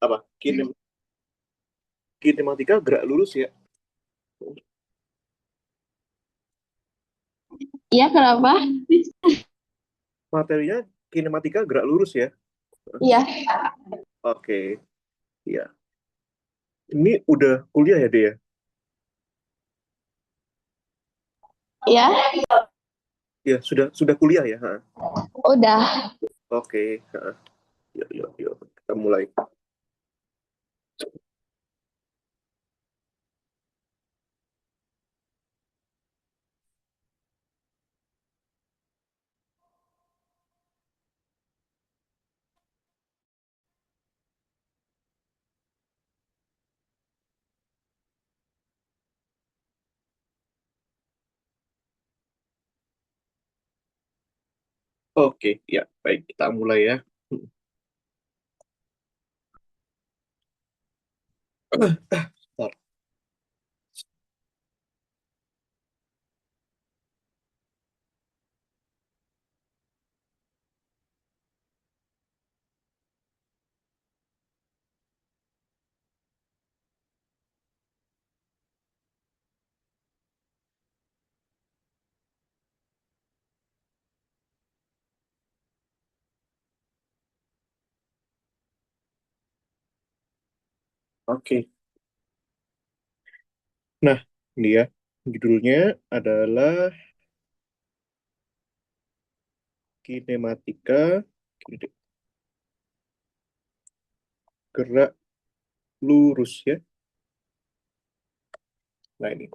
apa? Kinematika gerak lurus ya. Iya, kenapa? Materinya kinematika gerak lurus ya. Iya, Oke, ya. Ini udah kuliah ya, dia? iya, Ya, sudah kuliah ya. Ha. udah. Oke, ha. Yuk, yuk, yuk. Kita mulai. Oke, ya, baik. Kita mulai ya. Bentar. Oke. Nah, ini ya. Judulnya adalah kinematika gerak lurus ya. Nah, ini.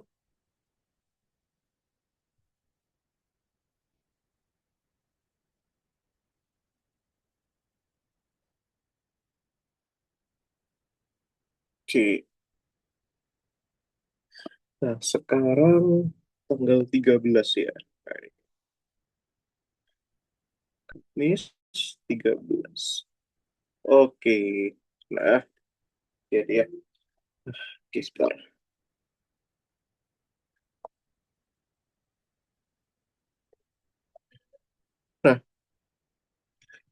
Oke. Nah, sekarang tanggal 13 ya. Nah, ini 13. Oke. Nah, jadi ya. Oke, sebentar. Nah,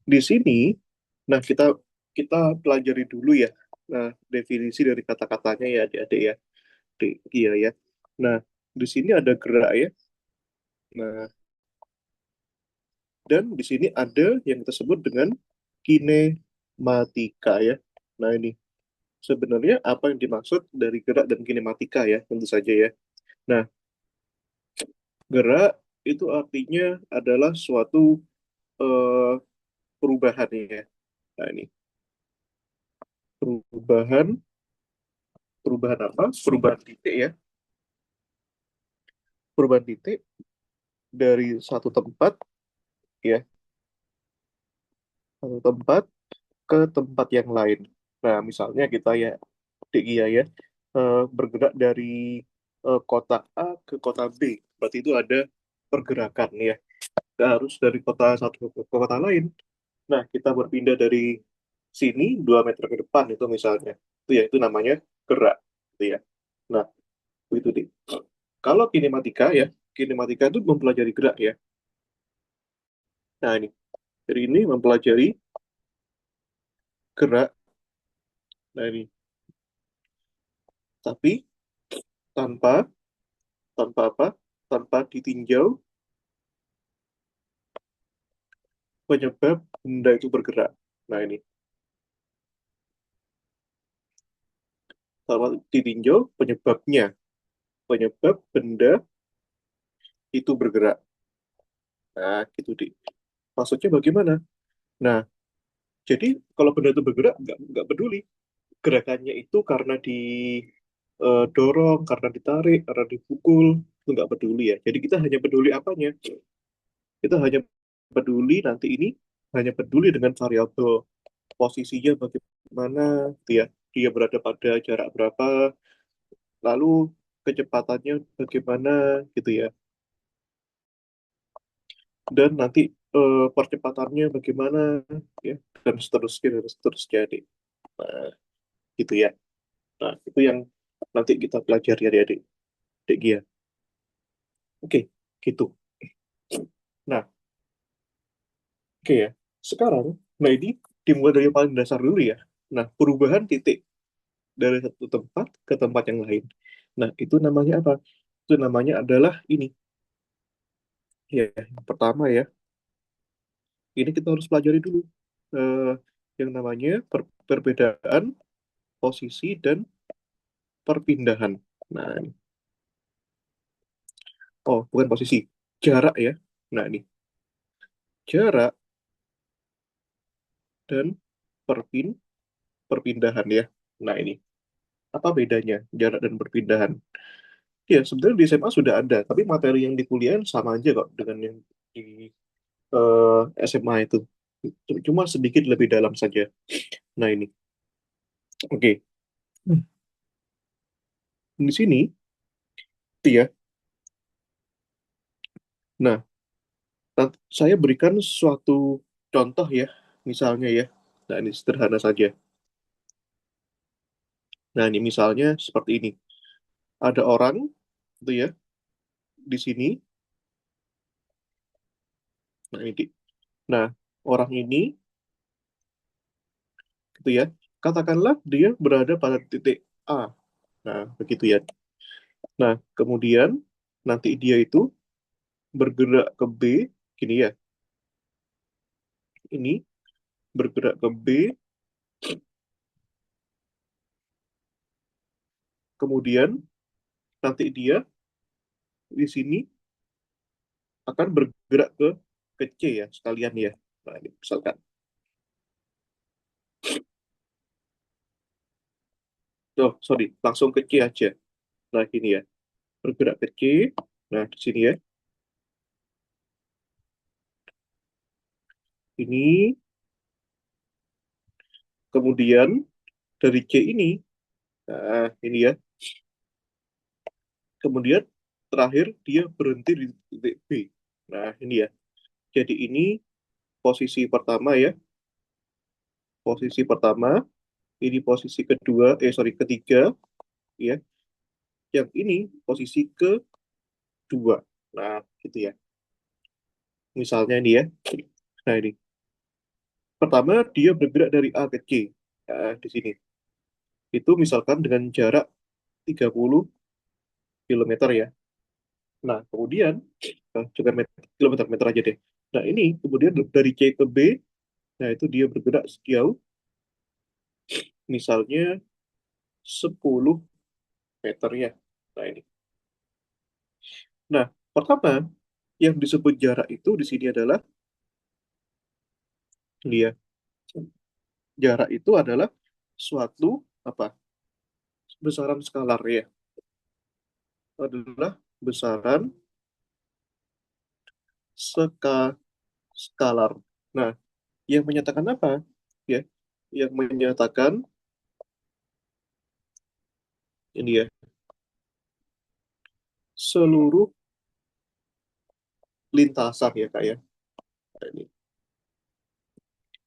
di sini, nah kita pelajari dulu ya. Nah, definisi dari kata-katanya ya, adik-adik ya. Iya ya. Nah, di sini ada gerak ya. Nah, dan di sini ada yang kita sebut dengan kinematika ya. Nah, ini sebenarnya apa yang dimaksud dari gerak dan kinematika ya, tentu saja ya. Nah, gerak itu artinya adalah suatu eh, perubahan ya. Nah, ini perubahan, perubahan apa? Perubahan titik ya. Perubahan titik dari satu tempat ya, satu tempat ke tempat yang lain. Nah, misalnya kita ya, Gia ya, bergerak dari kota A ke kota B. Berarti itu ada pergerakan ya. Kita harus dari kota satu ke kota lain. Nah, kita berpindah dari sini 2 meter ke depan itu misalnya. Itu ya, itu namanya gerak. Gitu ya. Nah, itu deh. Kalau kinematika ya, kinematika itu mempelajari gerak ya. Nah, ini. Jadi ini mempelajari gerak. Nah, ini. Tapi tanpa tanpa apa? Tanpa ditinjau penyebab benda itu bergerak. Nah, ini. Tanpa ditinjau penyebabnya. Penyebab benda itu bergerak. Nah, gitu deh. Maksudnya bagaimana? Nah, jadi kalau benda itu bergerak, nggak peduli. Gerakannya itu karena didorong, karena ditarik, karena dipukul, itu nggak peduli ya. Jadi kita hanya peduli apanya. Kita hanya peduli nanti ini, hanya peduli dengan variabel posisinya bagaimana, gitu ya. Dia berada pada jarak berapa, lalu kecepatannya bagaimana, gitu ya. Dan nanti percepatannya bagaimana, ya, dan seterusnya, adik. Nah, gitu ya. Nah, itu yang nanti kita pelajari adik-adik, adik Gia. Oke, gitu. Nah, oke ya. Sekarang, nah ini dimulai dari yang paling dasar dulu ya. Nah, perubahan titik dari satu tempat ke tempat yang lain. Nah, itu namanya apa? Itu namanya adalah ini. Ya, yang pertama ya, ini kita harus pelajari dulu. Eh, yang namanya perbedaan posisi dan perpindahan. Nah, ini. Oh, bukan posisi, jarak ya. Nah, ini jarak dan perpin perpindahan ya. Nah, ini apa bedanya jarak dan perpindahan? Ya, sebenarnya di SMA sudah ada, tapi materi yang di kuliah sama aja kok dengan yang di SMA itu. Cuma sedikit lebih dalam saja. Nah, ini. Oke. Di sini, ya. Nah, saya berikan suatu contoh ya, misalnya ya. Nah, ini sederhana saja. Nah, ini misalnya seperti ini. Ada orang, gitu ya, di sini. Nah, ini. Nah, orang ini, gitu ya, katakanlah dia berada pada titik A. Nah, begitu ya. Nah, kemudian nanti dia itu bergerak ke B, gini ya. Ini bergerak ke B, kemudian nanti dia di sini akan bergerak ke C ya, sekalian ya. Nah, ini misalkan. Oh, sorry, langsung ke C aja. Nah, gini ya. Bergerak ke C. Nah, di sini ya. Ini, kemudian dari C ini, nah, ini ya. Kemudian terakhir dia berhenti di titik B. Nah, ini ya. Jadi ini posisi pertama ya. Posisi pertama, ini posisi kedua, sorry, ketiga, ya. Yang ini posisi kedua. Nah, gitu ya. Misalnya ini ya. Nah, ini. Pertama, dia bergerak dari A ke C. Nah, di sini. Itu misalkan dengan jarak 30 kilometer ya. Nah, kemudian, juga kilometer meter aja deh. Nah, ini kemudian dari C ke B, nah itu dia bergerak sejauh misalnya 10 meter ya. Nah, ini. Nah, pertama, yang disebut jarak itu di sini adalah dia. Jarak itu adalah suatu apa? Besaran skalar ya. Adalah besaran ska, skalar. Nah, yang menyatakan apa? Ya, yang menyatakan ini ya, seluruh lintasan ya kak ya. Nah, ini.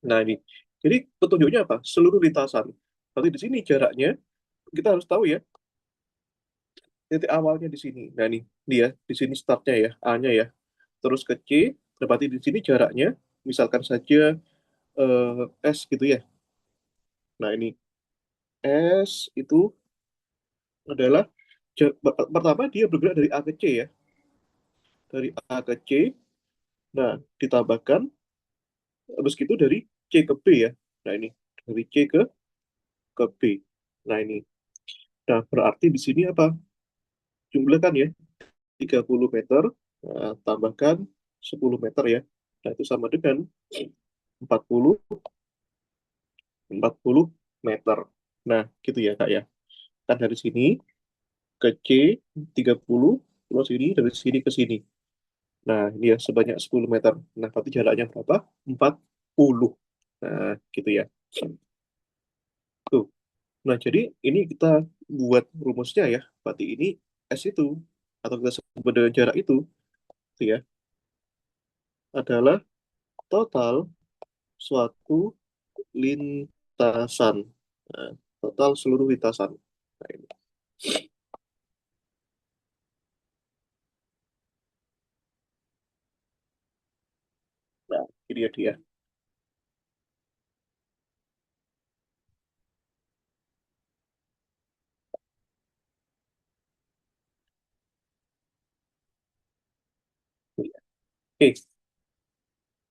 Nah, ini. Jadi petunjuknya apa? Seluruh lintasan. Berarti di sini jaraknya kita harus tahu ya, titik awalnya di sini. Nah, ini dia di sini startnya ya, A-nya ya. Terus ke C, berarti di sini jaraknya misalkan saja S gitu ya. Nah, ini S itu adalah pertama dia bergerak dari A ke C ya. Dari A ke C. Nah, ditambahkan habis itu dari C ke B ya. Nah, ini dari C ke B. Nah, ini. Nah, berarti di sini apa? Jumlahkan ya, 30 meter, nah, tambahkan 10 meter ya. Nah, itu sama dengan 40 40 meter. Nah, gitu ya, Kak ya. Kan dari sini ke C 30, terus ini dari sini ke sini. Nah, ini ya sebanyak 10 meter. Nah, berarti jaraknya berapa? 40. Nah, gitu ya. Tuh. Nah, jadi ini kita buat rumusnya ya. Berarti ini S itu, atau kita sebut dengan jarak itu ya, adalah total suatu lintasan. Nah, total seluruh lintasan. Nah, ini. Nah, ini dia. Oke.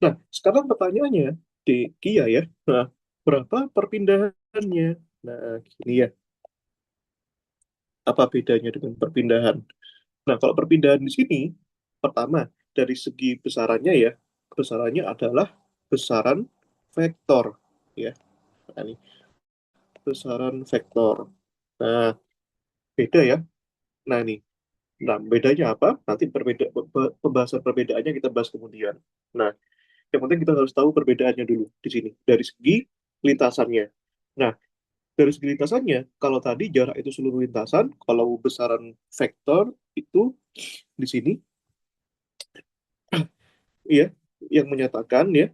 Nah, sekarang pertanyaannya di Kia ya. Nah, berapa perpindahannya? Nah, gini ya. Apa bedanya dengan perpindahan? Nah, kalau perpindahan di sini, pertama, dari segi besarannya ya, besarannya adalah besaran vektor. Ya, nah, ini besaran vektor. Nah, beda ya. Nah, ini. Nah, bedanya apa? Nanti pembahasan perbedaannya kita bahas kemudian. Nah, yang penting kita harus tahu perbedaannya dulu di sini. Dari segi lintasannya. Nah, dari segi lintasannya, kalau tadi jarak itu seluruh lintasan, kalau besaran vektor itu di sini, ya, yang menyatakan ya,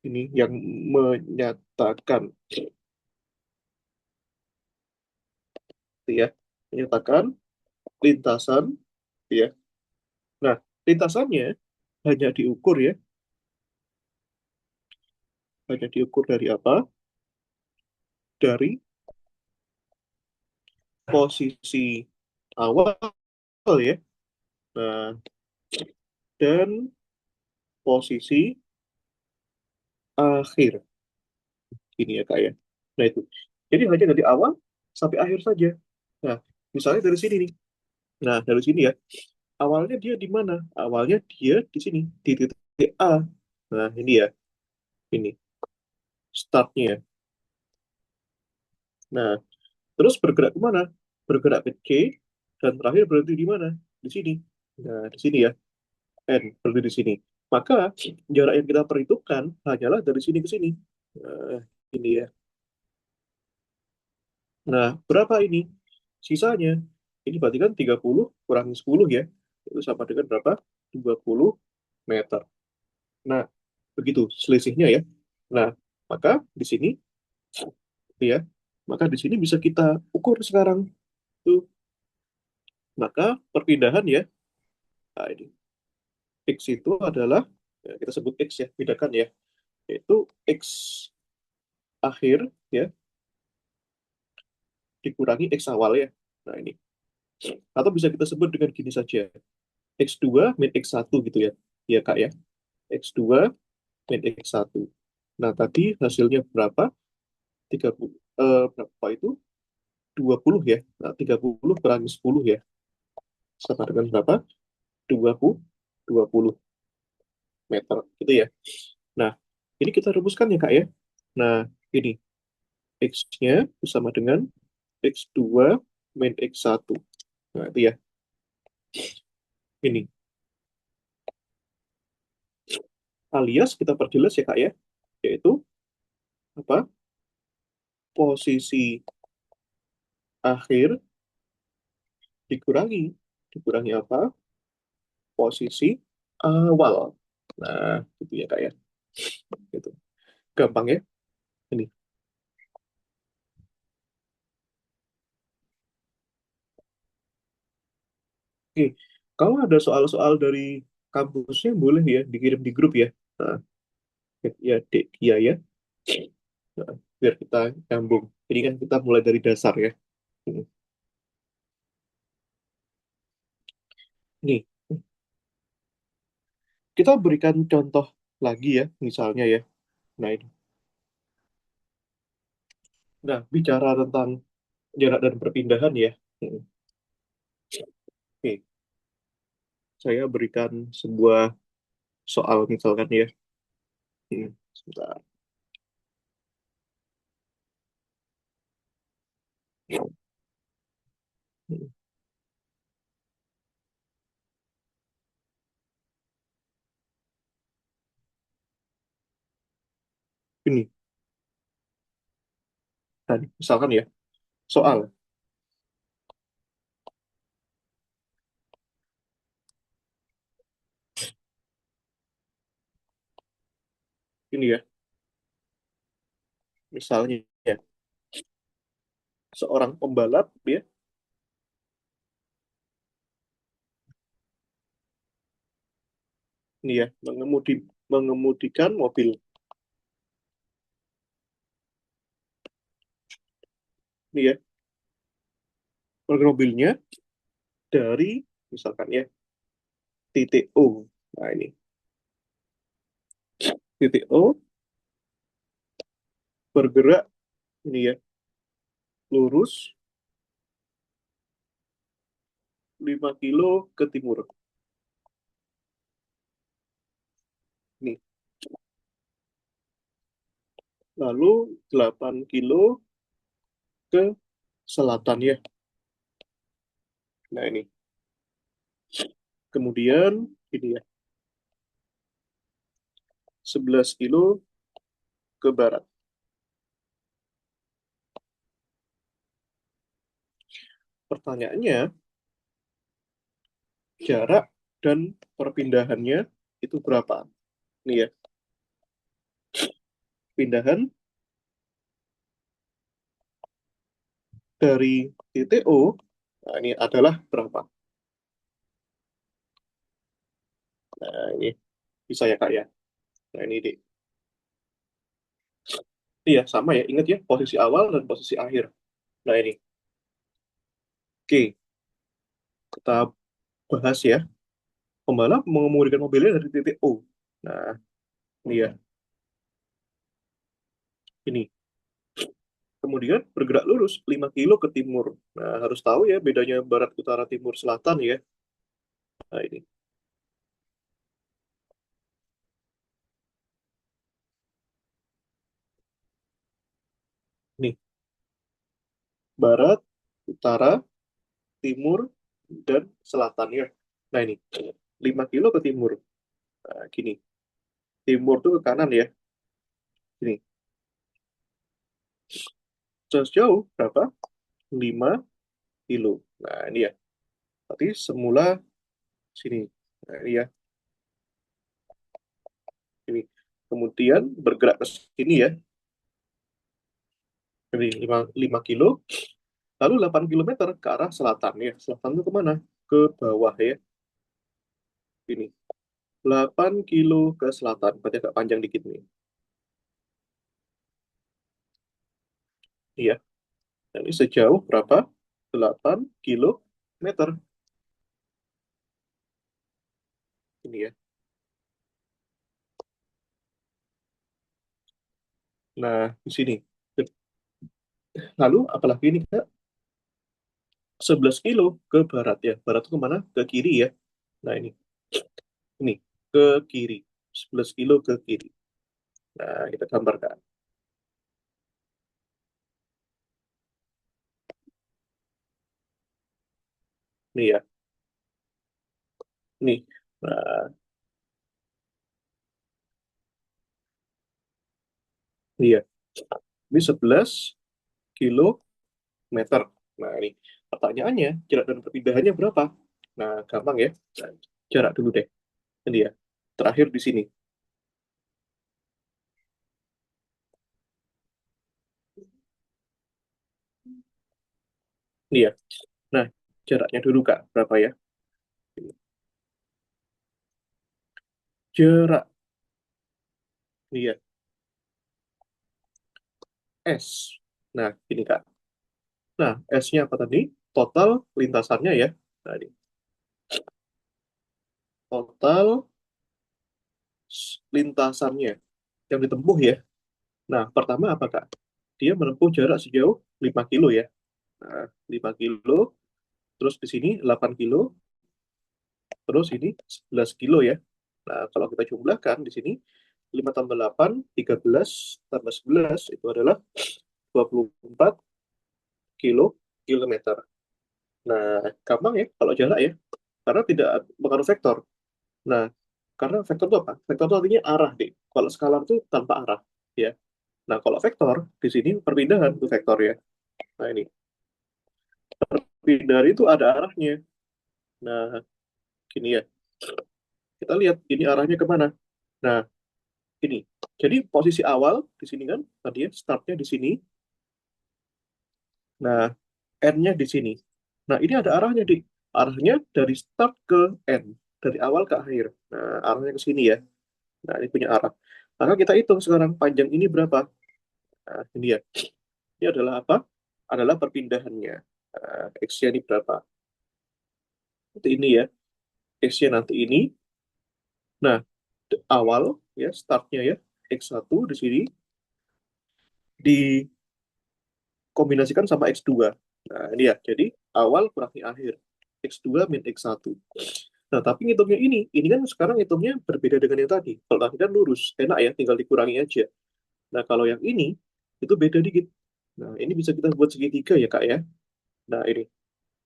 ini yang menyatakan, ya, menyatakan lintasan, ya. Nah, lintasannya hanya diukur ya, hanya diukur dari apa? Dari posisi awal ya. Nah, dan posisi akhir. Ini ya kak ya. Nah itu. Jadi hanya dari awal sampai akhir saja. Nah, misalnya dari sini nih. Nah, dari sini ya. Awalnya dia di mana? Awalnya dia di sini, di titik A. Nah, ini ya. Ini startnya. Nah, terus bergerak ke mana? Bergerak ke C dan terakhir berhenti di mana? Di sini. Nah, di sini ya. N berhenti di sini. Maka jarak yang kita perhitungkan hanyalah dari sini ke sini. Nah, ini ya. Nah, berapa ini? Sisanya. Ini berarti kan 30 kurangi 10 ya. Itu sama dengan berapa? 20 meter. Nah, begitu selisihnya ya. Nah, maka di sini ya, maka di sini bisa kita ukur sekarang tuh. Maka perpindahan ya. Nah, ini X itu adalah ya, kita sebut X ya, bedakan ya. Yaitu X akhir ya dikurangi X awal ya. Nah, ini. Atau bisa kita sebut dengan gini saja. X2 min X1 gitu ya. Ya, Kak ya. X2 min X1. Nah, tadi hasilnya berapa? 30. Berapa itu? 20 ya. Nah, 30 kurangi 10 ya. Sama dengan berapa? 20, 20 meter. Gitu ya. Nah, ini kita rumuskan ya, Kak ya. Nah, ini. X-nya sama dengan X2 min X1. Nah, itu ya. Ini. Alias kita perjelas ya, Kak ya. Yaitu apa? Posisi akhir dikurangi. Dikurangi apa? Posisi awal. Nah, gitu ya Kak ya. Gitu. Gampang ya. Ini. Oke. Kalau ada soal-soal dari kampusnya boleh ya dikirim di grup ya. Nah, ya Dek Kia ya. Nah, biar kita nyambung. Jadi kan kita mulai dari dasar ya. Hmm. Nih, kita berikan contoh lagi ya, misalnya ya. Nah, ini. Nah, bicara tentang jarak dan perpindahan ya. Hmm. Oke, saya berikan sebuah soal misalkan ya. Sebentar. Hmm. Ini tadi, misalkan ya, soal ini ya, misalnya ya, seorang pembalap ya, ini ya, mengemudikan mobil. Ini ya, mobilnya dari Misalkan ya, titik O. Nah, ini titik O bergerak ini ya, lurus 5 kilo ke timur. Nih, lalu 8 kilo ke selatan ya. Nah, ini. Kemudian ini ya, 11 kilo ke barat. Pertanyaannya, jarak dan perpindahannya itu berapa? Nih ya, pindahan dari titik O, nah ini adalah berapa? Nah, ini bisa ya Kak ya. Nah, ini Dik. Iya, sama ya. Ingat ya, posisi awal dan posisi akhir. Nah, ini. Oke, kita bahas ya. Pembalap mengemudikan mobilnya dari titik O. Nah, ini ya. Ini. Kemudian bergerak lurus 5 kilo ke timur. Nah, harus tahu ya bedanya barat, utara, timur, selatan ya. Nah, ini. Nih, barat, utara, timur, dan selatan ya. Nah, ini. 5 kilo ke timur. Nah, gini. Timur tuh ke kanan ya. Ini. Sejauh berapa? 5 kilo. Nah, ini ya. Berarti semula sini. Nah, ini ya. Ini. Kemudian bergerak ke sini ya. Jadi 5 kilo. Lalu 8 kilometer ke arah selatan ya. Selatan itu kemana? Ke bawah ya. Ini. 8 kilo ke selatan. Berarti agak panjang dikit nih. Iya. Dan ini sejauh berapa? 8 kilometer. Ini ya. Nah, di sini. Lalu apalagi ini Kak? 11 kilo ke barat ya. Barat itu kemana? Ke kiri ya. Nah, ini ke kiri. 11 kilo ke kiri. Nah, kita gambarkan. Nih ya. Nih. Nah, nih ya. Ini 11 kilometer. Nah, ini pertanyaannya, jarak dan perpindahannya berapa? Nah, gampang ya. Nah, jarak dulu deh. Ini ya. Terakhir di sini. Nih ya. Nah, jaraknya dulu Kak. Berapa ya? Jarak. Nih ya. S. Nah, ini Kak. Nah, S-nya apa tadi? Total lintasannya ya. Nah, ini. Total lintasannya yang ditempuh ya. Nah, pertama apa Kak? Dia menempuh jarak sejauh 5 kilo ya. Nah, 5 kilo, terus di sini 8 kilo, terus ini 11 kilo ya. Nah, kalau kita jumlahkan di sini 5 tambah 8, 13 tambah 11 itu adalah 24 kilometer. Nah, gampang ya kalau jarak ya. Karena tidak mengaruh vektor. Nah, karena vektor itu apa? Vektor itu artinya arah, deh. Kalau skalar itu tanpa arah, ya. Nah, kalau vektor, di sini perpindahan itu vektor ya. Nah, ini. Perpindahan itu ada arahnya. Nah, gini ya. Kita lihat ini arahnya kemana. Nah, ini. Jadi posisi awal di sini kan, tadi ya, startnya di sini. Nah, N-nya di sini. Nah, ini ada arahnya, di arahnya dari start ke N. Dari awal ke akhir. Nah, arahnya ke sini ya. Nah, ini punya arah. Maka kita hitung sekarang panjang ini berapa. Nah, ini ya. Ini adalah apa? Adalah perpindahannya. X-nya ini berapa? nanti ini ya, X-nya nanti ini. Nah, awal ya, startnya ya, X1 di sini dikombinasikan sama X2. Nah, ini ya, jadi awal kurangi akhir. X2 min X1. Nah, tapi ngitungnya ini kan sekarang ngitungnya berbeda dengan yang tadi. Kalau tadi kan lurus, enak ya, tinggal dikurangi aja. Nah, kalau yang ini, itu beda dikit. Nah, ini bisa kita buat segitiga ya, Kak ya. Nah, ini.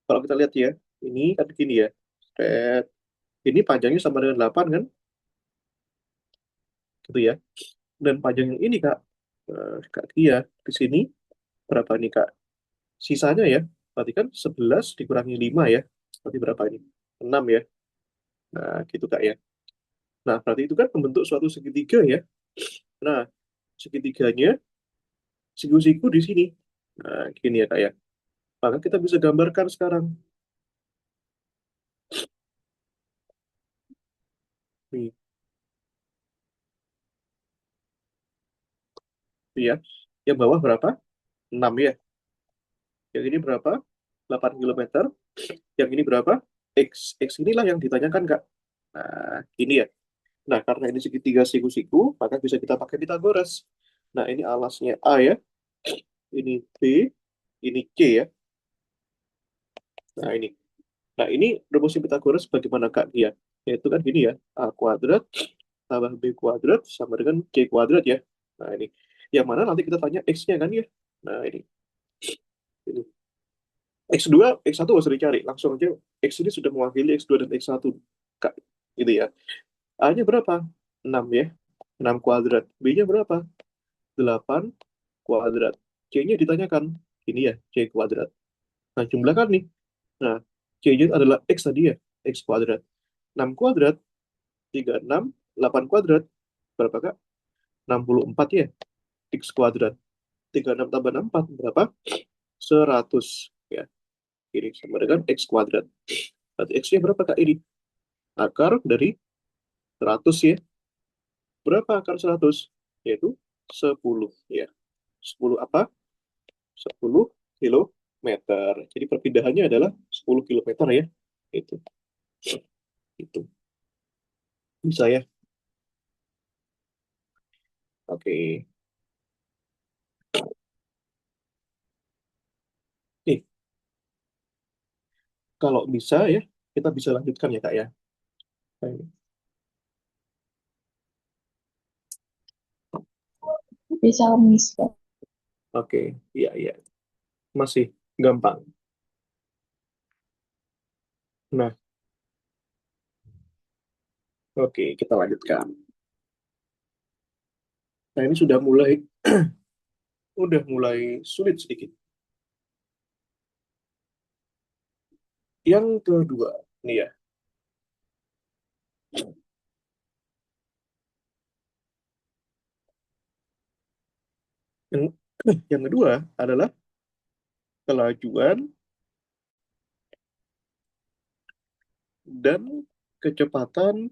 Kalau kita lihat ya, ini kan gini ya. Set. Ini panjangnya sama dengan 8 kan? Gitu ya. Dan panjang yang ini, Kak. Kak Kia, di sini berapa nih, Kak? Sisanya ya, berarti kan 11 dikurangi 5 ya. Berarti berapa ini? 6 ya. Nah, gitu, Kak ya. Nah, berarti itu kan membentuk suatu segitiga ya. Nah, segitiganya, siku-siku di sini. Nah, gini ya, Kak ya. Maka kita bisa gambarkan sekarang. Nih, ya. Yang bawah berapa? 6 ya. Yang ini berapa? 8 kilometer. Yang ini berapa? X. X inilah yang ditanyakan, Kak. Nah, ini ya. Nah, karena ini segitiga siku-siku, maka bisa kita pakai Pitagoras. Nah, ini alasnya A ya. Ini B. Ini C ya. Nah, ini. Nah, ini rumusnya Pitagoras bagaimana, Kak? Dia? Yaitu kan gini ya. A kuadrat tambah B kuadrat sama dengan C kuadrat ya. Nah, ini. Yang mana nanti kita tanya X-nya kan ya. Nah, ini. X2, X1 nggak usah dicari. Langsung aja X ini sudah mewakili X2 dan X1. Kak, gitu ya. A-nya berapa? 6 ya. 6 kuadrat. B-nya berapa? 8 kuadrat. C-nya ditanyakan. Ini ya, C kuadrat. Nah, jumlahkan nih. Nah, C-nya adalah X tadi ya. X kuadrat. 6 kuadrat, 36, 8 kuadrat. Berapa, Kak? 64 ya. X kuadrat. 36 tambah 64 berapa? 100. Ya, ini sama dengan X kuadrat. Berarti X-nya berapa, Kak? Ini akar dari 100 ya. Berapa akar 100? Yaitu 10 ya. 10 apa? 10 kilometer. Jadi perpindahannya adalah 10 kilometer ya. Itu. Itu. Bisa ya. Oke. Nih, kalau bisa ya, kita bisa lanjutkan ya, Kak ya. Bisa bisa. Oke, iya, iya. Masih gampang. Nah, oke, kita lanjutkan. Nah, ini sudah mulai sulit sedikit. Yang kedua, nih ya. Yang, yang kedua adalah kelajuan dan kecepatan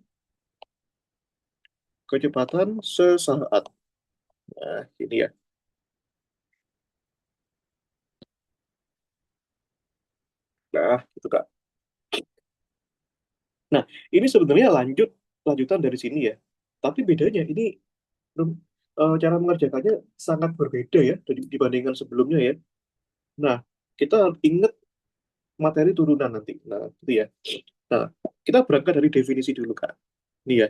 kecepatan sesaat. Nah, ini ya. Nah, itu Kak. Nah, ini sebenarnya lanjutan dari sini ya. Tapi bedanya ini cara mengerjakannya sangat berbeda ya dibandingkan sebelumnya ya. Nah, kita ingat materi turunan nanti. Nah, itu ya. Nah, kita berangkat dari definisi dulu, Kak. Ini ya.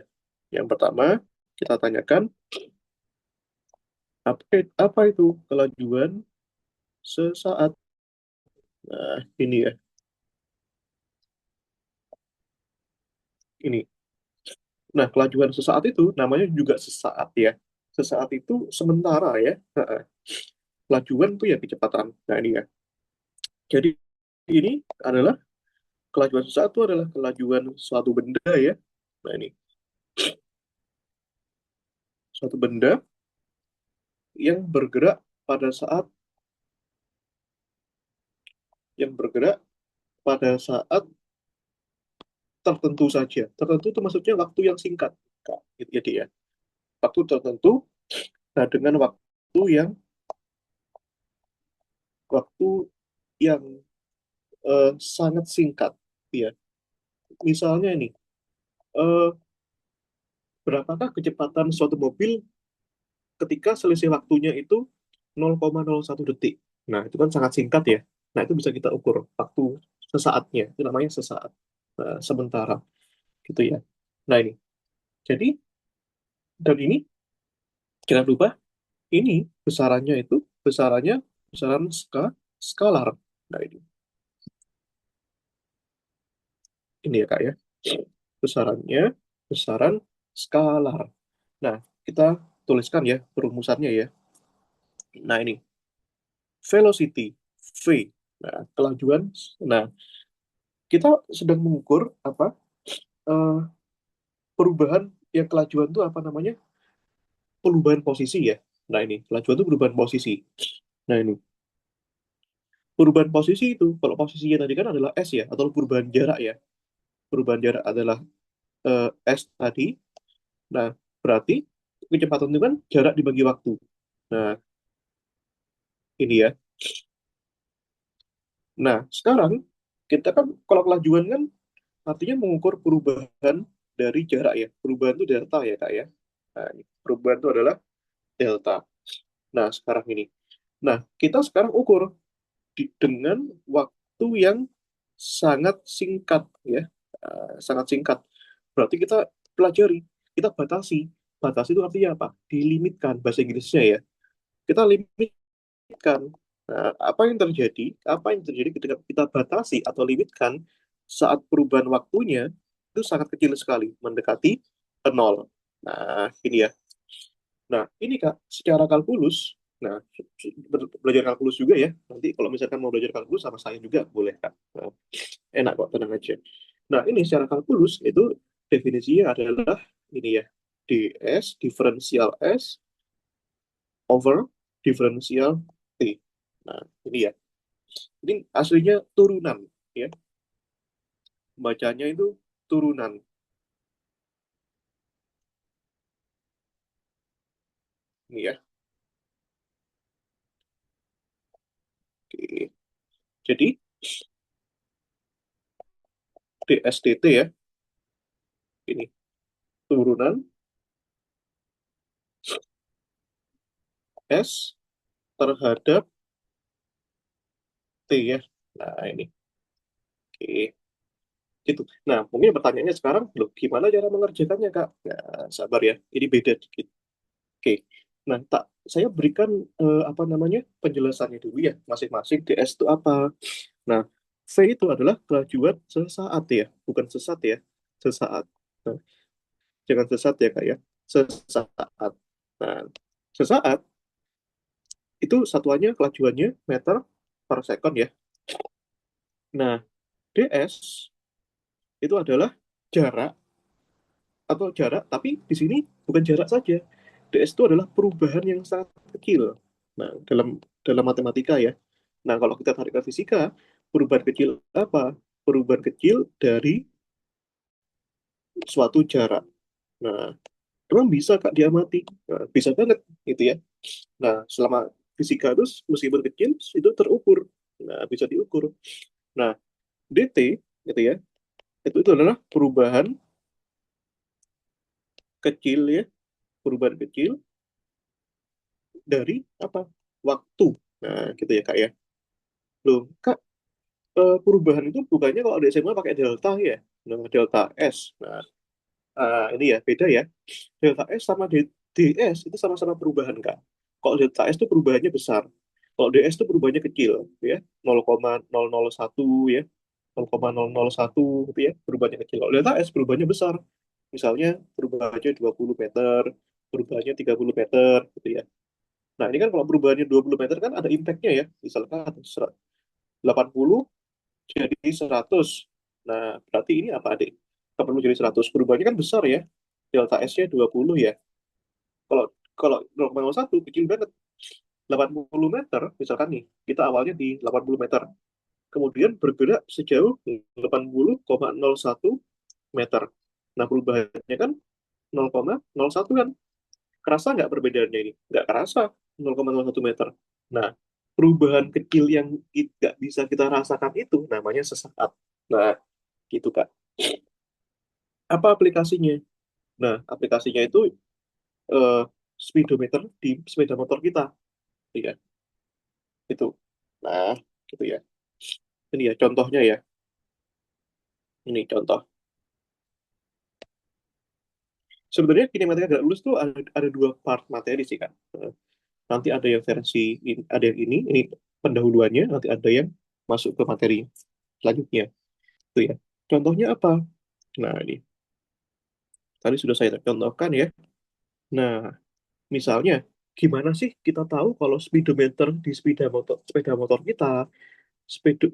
Yang pertama, kita tanyakan apa itu kelajuan sesaat. Nah, ini ya. Ini. Nah, kelajuan sesaat itu namanya juga sesaat ya. Sesaat itu sementara ya. Nah, kelajuan itu ya kecepatan. Nah, ini ya. Jadi ini adalah kelajuan sesaat itu adalah kelajuan suatu benda ya. Nah, ini suatu benda yang bergerak pada saat yang bergerak pada saat tertentu saja. Tertentu itu maksudnya waktu yang singkat, Kak. Gitu ya, Dik, ya. Waktu tertentu, nah dengan waktu yang sangat singkat, ya. misalnya ini, eh, berapakah kecepatan suatu mobil ketika selisih waktunya itu 0,01 detik. Nah, itu kan sangat singkat ya. Nah, itu bisa kita ukur waktu sesaatnya. Itu namanya sesaat, sementara gitu ya. Nah, ini. Jadi, dan ini jangan lupa, ini besarannya itu besarannya besaran skalar. Nah, ini ya Kak ya. Besarannya besaran skalar. Nah, kita tuliskan ya perumusannya ya. Nah, ini velocity V. Nah, kelajuan. Nah, kita sedang mengukur apa, eh, perubahan yang kelajuan itu apa namanya, perubahan posisi ya. Nah, ini kelajuan itu perubahan posisi. Nah, ini perubahan posisi itu, kalau posisinya tadi kan adalah s ya, atau perubahan jarak ya. Perubahan jarak adalah s tadi. Nah, berarti kecepatan itu kan jarak dibagi waktu. Nah, ini ya. Nah, sekarang kita kan kalau kelajuan kan artinya mengukur perubahan dari jarak ya. Perubahan itu delta ya Kak ya. Nah, ini. Perubahan itu adalah delta. Nah, sekarang ini. Nah, kita sekarang ukur dengan waktu yang sangat singkat ya. Sangat singkat. Berarti kita pelajari, kita batasi. Batasi itu artinya apa? Dilimitkan bahasa Inggrisnya ya. Kita limitkan. Nah, apa yang terjadi? Apa yang terjadi ketika kita batasi atau limitkan saat perubahan waktunya itu sangat kecil sekali, mendekati nol. Nah, ini ya. Nah, ini Kak, secara kalkulus, nah, belajar kalkulus juga ya. Nanti kalau misalkan mau belajar kalkulus sama saya juga boleh Kak. Nah, enak kok, tenang aja. Nah, ini secara kalkulus itu definisinya adalah ini ya, ds diferensial s over diferensial t. Nah, ini ya. Ini aslinya turunan ya. Bacanya itu turunan. Ini ya. Oke. Jadi dsdt ya. Ini turunan s terhadap t ya. Nah, ini. Oke. Gitu. Nah, mungkin pertanyaannya sekarang, loh, gimana cara mengerjakannya, Kak? Nah, sabar ya, ini beda dikit. Oke. Nah, saya berikan apa namanya penjelasannya dulu ya, masing-masing DS itu apa. Nah, V itu adalah kelajuan sesaat ya, bukan sesat ya, sesaat. Nah, jangan sesat ya, Kak ya, sesaat. Nah, sesaat itu satuannya kelajuannya meter per second ya. Nah, DS itu adalah jarak atau jarak, tapi di sini bukan jarak saja. DS itu adalah perubahan yang sangat kecil. Nah, dalam dalam matematika ya. Nah, kalau kita tarik ke fisika, perubahan kecil apa? Perubahan kecil dari suatu jarak. Nah, emang bisa Kak diamati? Nah, bisa banget gitu ya. Nah, selama fisika itu meskipun kecil itu terukur. Nah, bisa diukur. Nah, DT gitu ya. Itu adalah perubahan kecil ya, perubahan kecil dari apa? Waktu. Nah, gitu ya Kak ya. Loh, Kak, perubahan itu bukannya kalau di SMA pakai delta ya? Nah, delta S. Nah, ini ya, beda ya. Delta S sama DS itu sama-sama perubahan, Kak. Kalau delta S itu perubahannya besar. Kalau DS itu perubahannya kecil, ya. 0,001 ya. 0,001 gitu ya, perubahannya kecil. Kalau delta S perubahannya besar. Misalnya perubahannya 20 meter, perubahannya 30 meter gitu ya. Nah, ini kan kalau perubahannya 20 meter kan ada impact-nya ya. Misalkan 80 jadi 100. Nah, berarti ini apa, Adik? 80 jadi 100. Perubahannya kan besar ya. Delta S-nya 20 ya. Kalau kalau 0,01 kecil banget. 80 meter, misalkan nih, kita awalnya di 80 meter. Kemudian bergerak sejauh 80,01 meter. Nah, perubahannya kan 0,01 kan. Kerasa nggak perbedaannya ini? Nggak kerasa 0,01 meter. Nah, perubahan kecil yang tidak bisa kita rasakan itu namanya sesaat. Nah, gitu Kak. Apa aplikasinya? Nah, aplikasinya itu eh, speedometer di sepeda motor kita, ya, itu. Nah, gitu ya. Ini ya contohnya ya. Ini contoh. Sebenarnya kinematika gerak lurus tuh ada dua part materi sih kan. Nanti ada yang ada yang ini pendahuluannya, nanti ada yang masuk ke materi selanjutnya. Itu ya. Contohnya apa? Nah, ini tadi sudah saya contohkan ya. Nah, misalnya gimana sih kita tahu kalau speedometer di sepeda motor kita,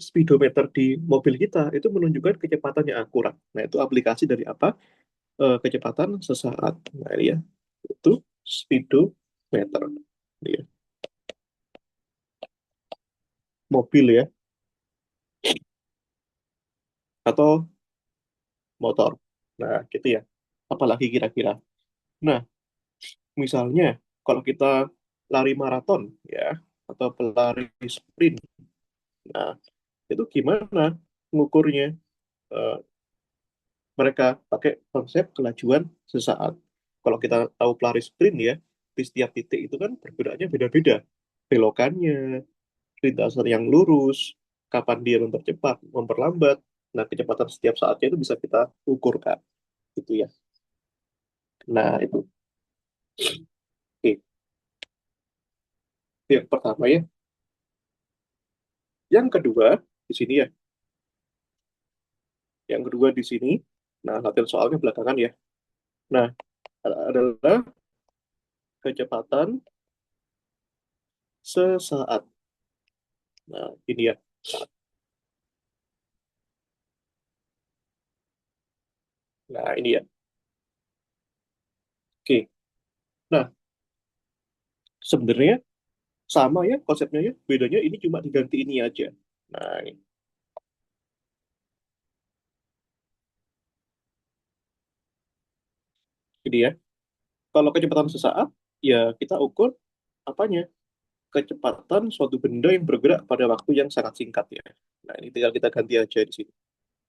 speedometer di mobil kita itu menunjukkan kecepatan yang akurat. Nah, itu aplikasi dari apa? Kecepatan sesaat. Nah, ini ya. Itu speedometer. Ini ya. Mobil ya, atau motor. Nah, gitu ya. Apalagi kira-kira. Nah, misalnya kalau kita lari maraton ya, atau pelari sprint. Nah, itu gimana ngukurnya? Eh, Mereka pakai konsep kelajuan sesaat. Kalau kita tahu pelari sprint ya, di setiap titik itu kan pergerakannya beda-beda. Belokannya, lintasan yang lurus, kapan dia mempercepat, memperlambat. Nah, kecepatan setiap saatnya itu bisa kita ukurkan. Gitu ya. Nah, itu. Oke. Yang pertama ya. Yang kedua, di sini ya. Yang kedua di sini. Nah, latihan soalnya belakangan ya. Nah, adalah kecepatan sesaat. Nah, ini ya. Nah, ini ya. Oke. Nah, sebenarnya sama ya konsepnya ya. Bedanya ini cuma diganti ini aja. Nah, ini ya. Kalau kecepatan sesaat, ya kita ukur apanya? Kecepatan suatu benda yang bergerak pada waktu yang sangat singkat ya. Nah, ini tinggal kita ganti aja di sini.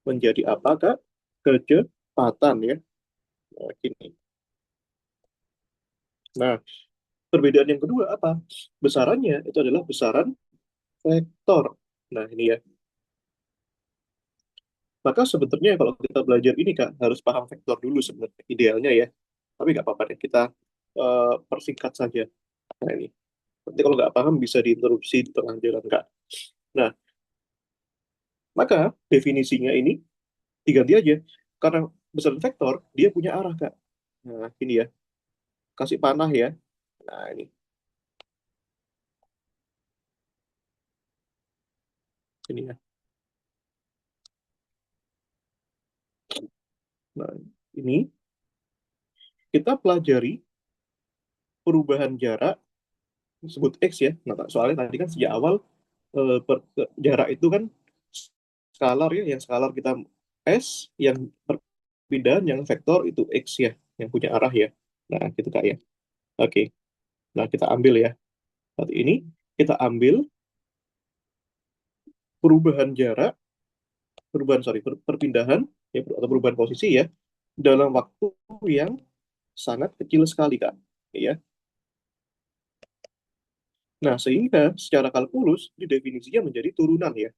Menjadi apa, Kak? Kecepatan ya. Nah, gini. Nah, perbedaan yang kedua apa? Besarannya itu adalah besaran vektor. Nah, ini ya. Maka sebetulnya kalau kita belajar ini, Kak, harus paham vektor dulu sebenarnya. Idealnya ya. Tapi nggak apa-apa deh, kita persingkat saja. Nah, ini. Nanti kalau nggak paham bisa diinterupsi di tengah jalan, Kak. Nah, maka definisinya ini diganti aja. Karena besaran vektor, dia punya arah, Kak. Nah, ini ya. Kasih panah ya. Nah, ini ya. Nah, ini kita pelajari perubahan jarak disebut X ya. Nah, soalnya tadi kan sejak awal jarak itu kan skalar ya, yang skalar kita S, yang perpindahan yang vektor itu X ya, yang punya arah ya. Nah, gitu Kak ya. Oke. Nah, kita ambil ya. Saat ini kita ambil perubahan jarak, perubahan sorry, perpindahan ya, atau perubahan posisi ya dalam waktu yang sangat kecil sekali Kak. Ya. Nah, sehingga secara kalkulus didefinisinya menjadi turunan ya.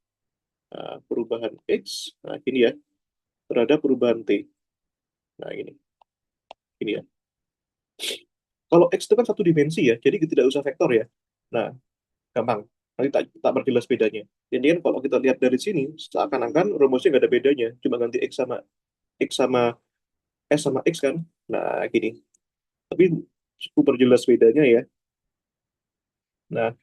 Nah, perubahan X, nah ini ya, terhadap perubahan T. Nah, ini ya. Kalau X itu kan satu dimensi ya, jadi tidak usah vektor ya. Nah, gampang. Nanti tak perjelas bedanya. Jadi kan kalau kita lihat dari sini, seakan-akan rumusnya nggak ada bedanya, cuma ganti X sama S sama X kan. Nah, gini. Tapi cukup perjelas bedanya ya. Nah,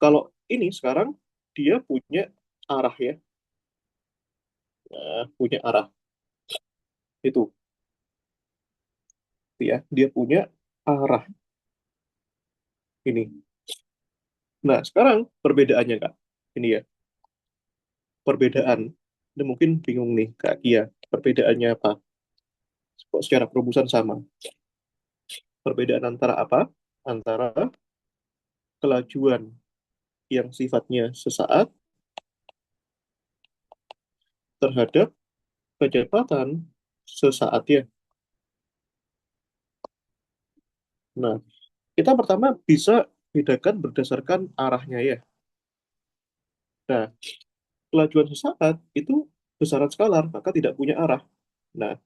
kalau ini sekarang dia punya arah ya. Nah, punya arah itu ya. Dia punya arah ini. Nah, sekarang perbedaannya Kak. Ini ya, perbedaan. Ini mungkin bingung nih Kak Kia. Perbedaannya apa? Kok secara perumusan sama? Perbedaan antara apa? Antara kelajuan yang sifatnya sesaat terhadap kecepatan sesaat ya. Nah, kita pertama bisa bedakan berdasarkan arahnya ya. Nah, kelajuan sesaat itu besaran skalar, maka tidak punya arah. Nah,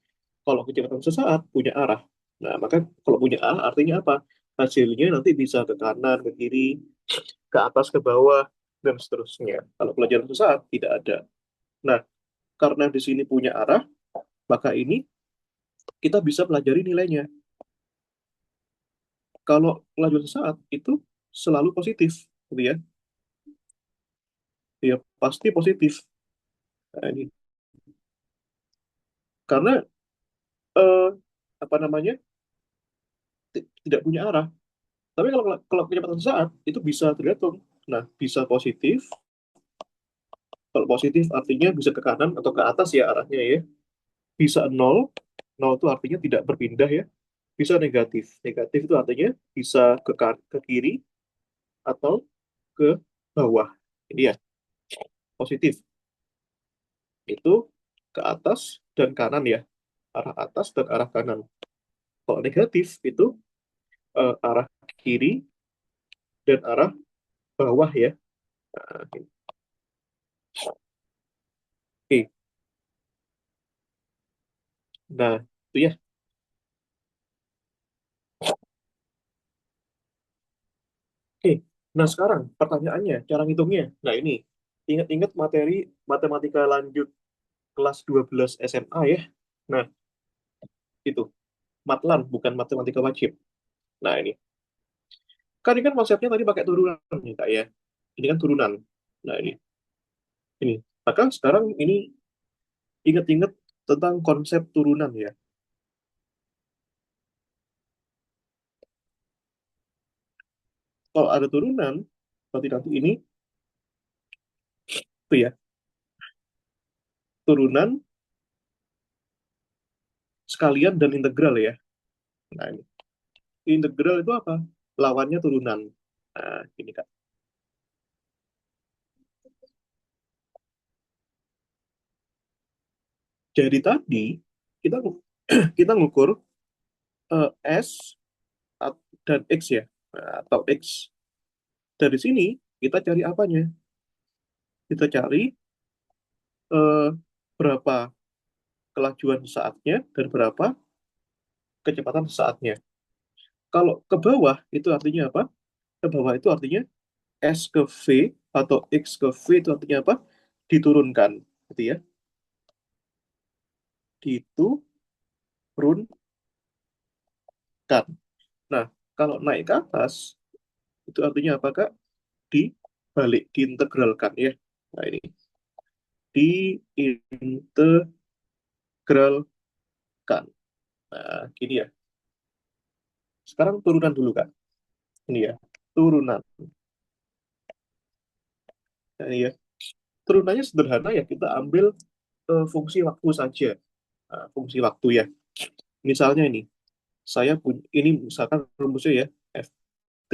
kalau kecepatan sesaat punya arah. Nah, maka kalau punya arah artinya apa? Hasilnya nanti bisa ke kanan, ke kiri, ke atas, ke bawah, dan seterusnya. Kalau pelajaran sesaat tidak ada. Nah, karena di sini punya arah, maka ini kita bisa pelajari nilainya. Kalau pelajaran sesaat itu selalu positif, gitu ya. Ya, pasti positif. Nah, ini karena eh, apa namanya? Tidak punya arah. Tapi kalau kalau kecepatan sesaat itu bisa tergantung. Nah, bisa positif. Kalau positif artinya bisa ke kanan atau ke atas ya arahnya ya. Bisa nol, nol itu artinya tidak berpindah ya. Bisa negatif. Negatif itu artinya bisa ke kiri atau ke bawah. Ini ya, positif itu ke atas dan kanan ya. Arah atas dan arah kanan. Kalau negatif itu arah kiri dan arah bawah ya. Nah, oke. Nah, itu ya. Oke. Nah, sekarang pertanyaannya, cara ngitungnya. Nah, ini. Ingat-ingat materi matematika lanjut kelas 12 SMA ya. Nah, itu. Matlan, bukan matematika wajib. Nah, ini. Kan ini kan konsepnya tadi pakai turunan nih, Kak ya. Ini kan turunan. Nah, ini. Ini. Maka sekarang ini ingat-ingat tentang konsep turunan ya. Kalau ada turunan, berarti nanti ini tuh ya, turunan sekalian dan integral ya. Nah, ini. Integral itu apa? Lawannya turunan. Nah, ini Kak. Jadi tadi kita kita ngukur S dan X ya. Nah, atau X. Dari sini kita cari apanya? Kita cari eh, berapa kelajuan saatnya dan berapa kecepatan saatnya. Kalau ke bawah itu artinya apa? Ke bawah itu artinya S ke V atau X ke V itu artinya apa? Diturunkan, gitu ya. Diturunkan. Nah, kalau naik ke atas itu artinya apa, Kak? Dibalik, diintegralkan ya. Nah, ini diintegralkan. Nah, gini ya. Sekarang turunan dulu, Kak. Ini ya, turunan. Nah, ini ya. Turunannya sederhana ya, kita ambil fungsi waktu saja. Nah, fungsi waktu ya. Misalnya ini, saya punya, ini misalkan rumusnya ya, Ft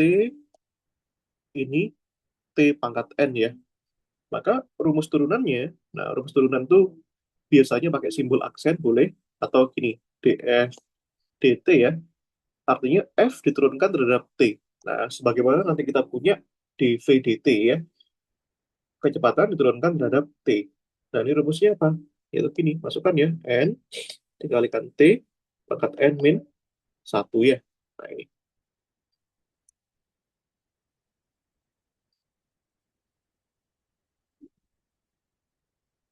ini T pangkat N ya. Maka rumus turunannya, nah rumus turunan tuh biasanya pakai simbol aksen boleh, atau gini, df dt ya, artinya f diturunkan terhadap t. Nah, sebagaimana nanti kita punya dv dt ya, kecepatan diturunkan terhadap t. Nah, ini rumusnya apa? Yaitu gini, masukkan ya, n dikalikan t pangkat n min satu ya. Nah, ini.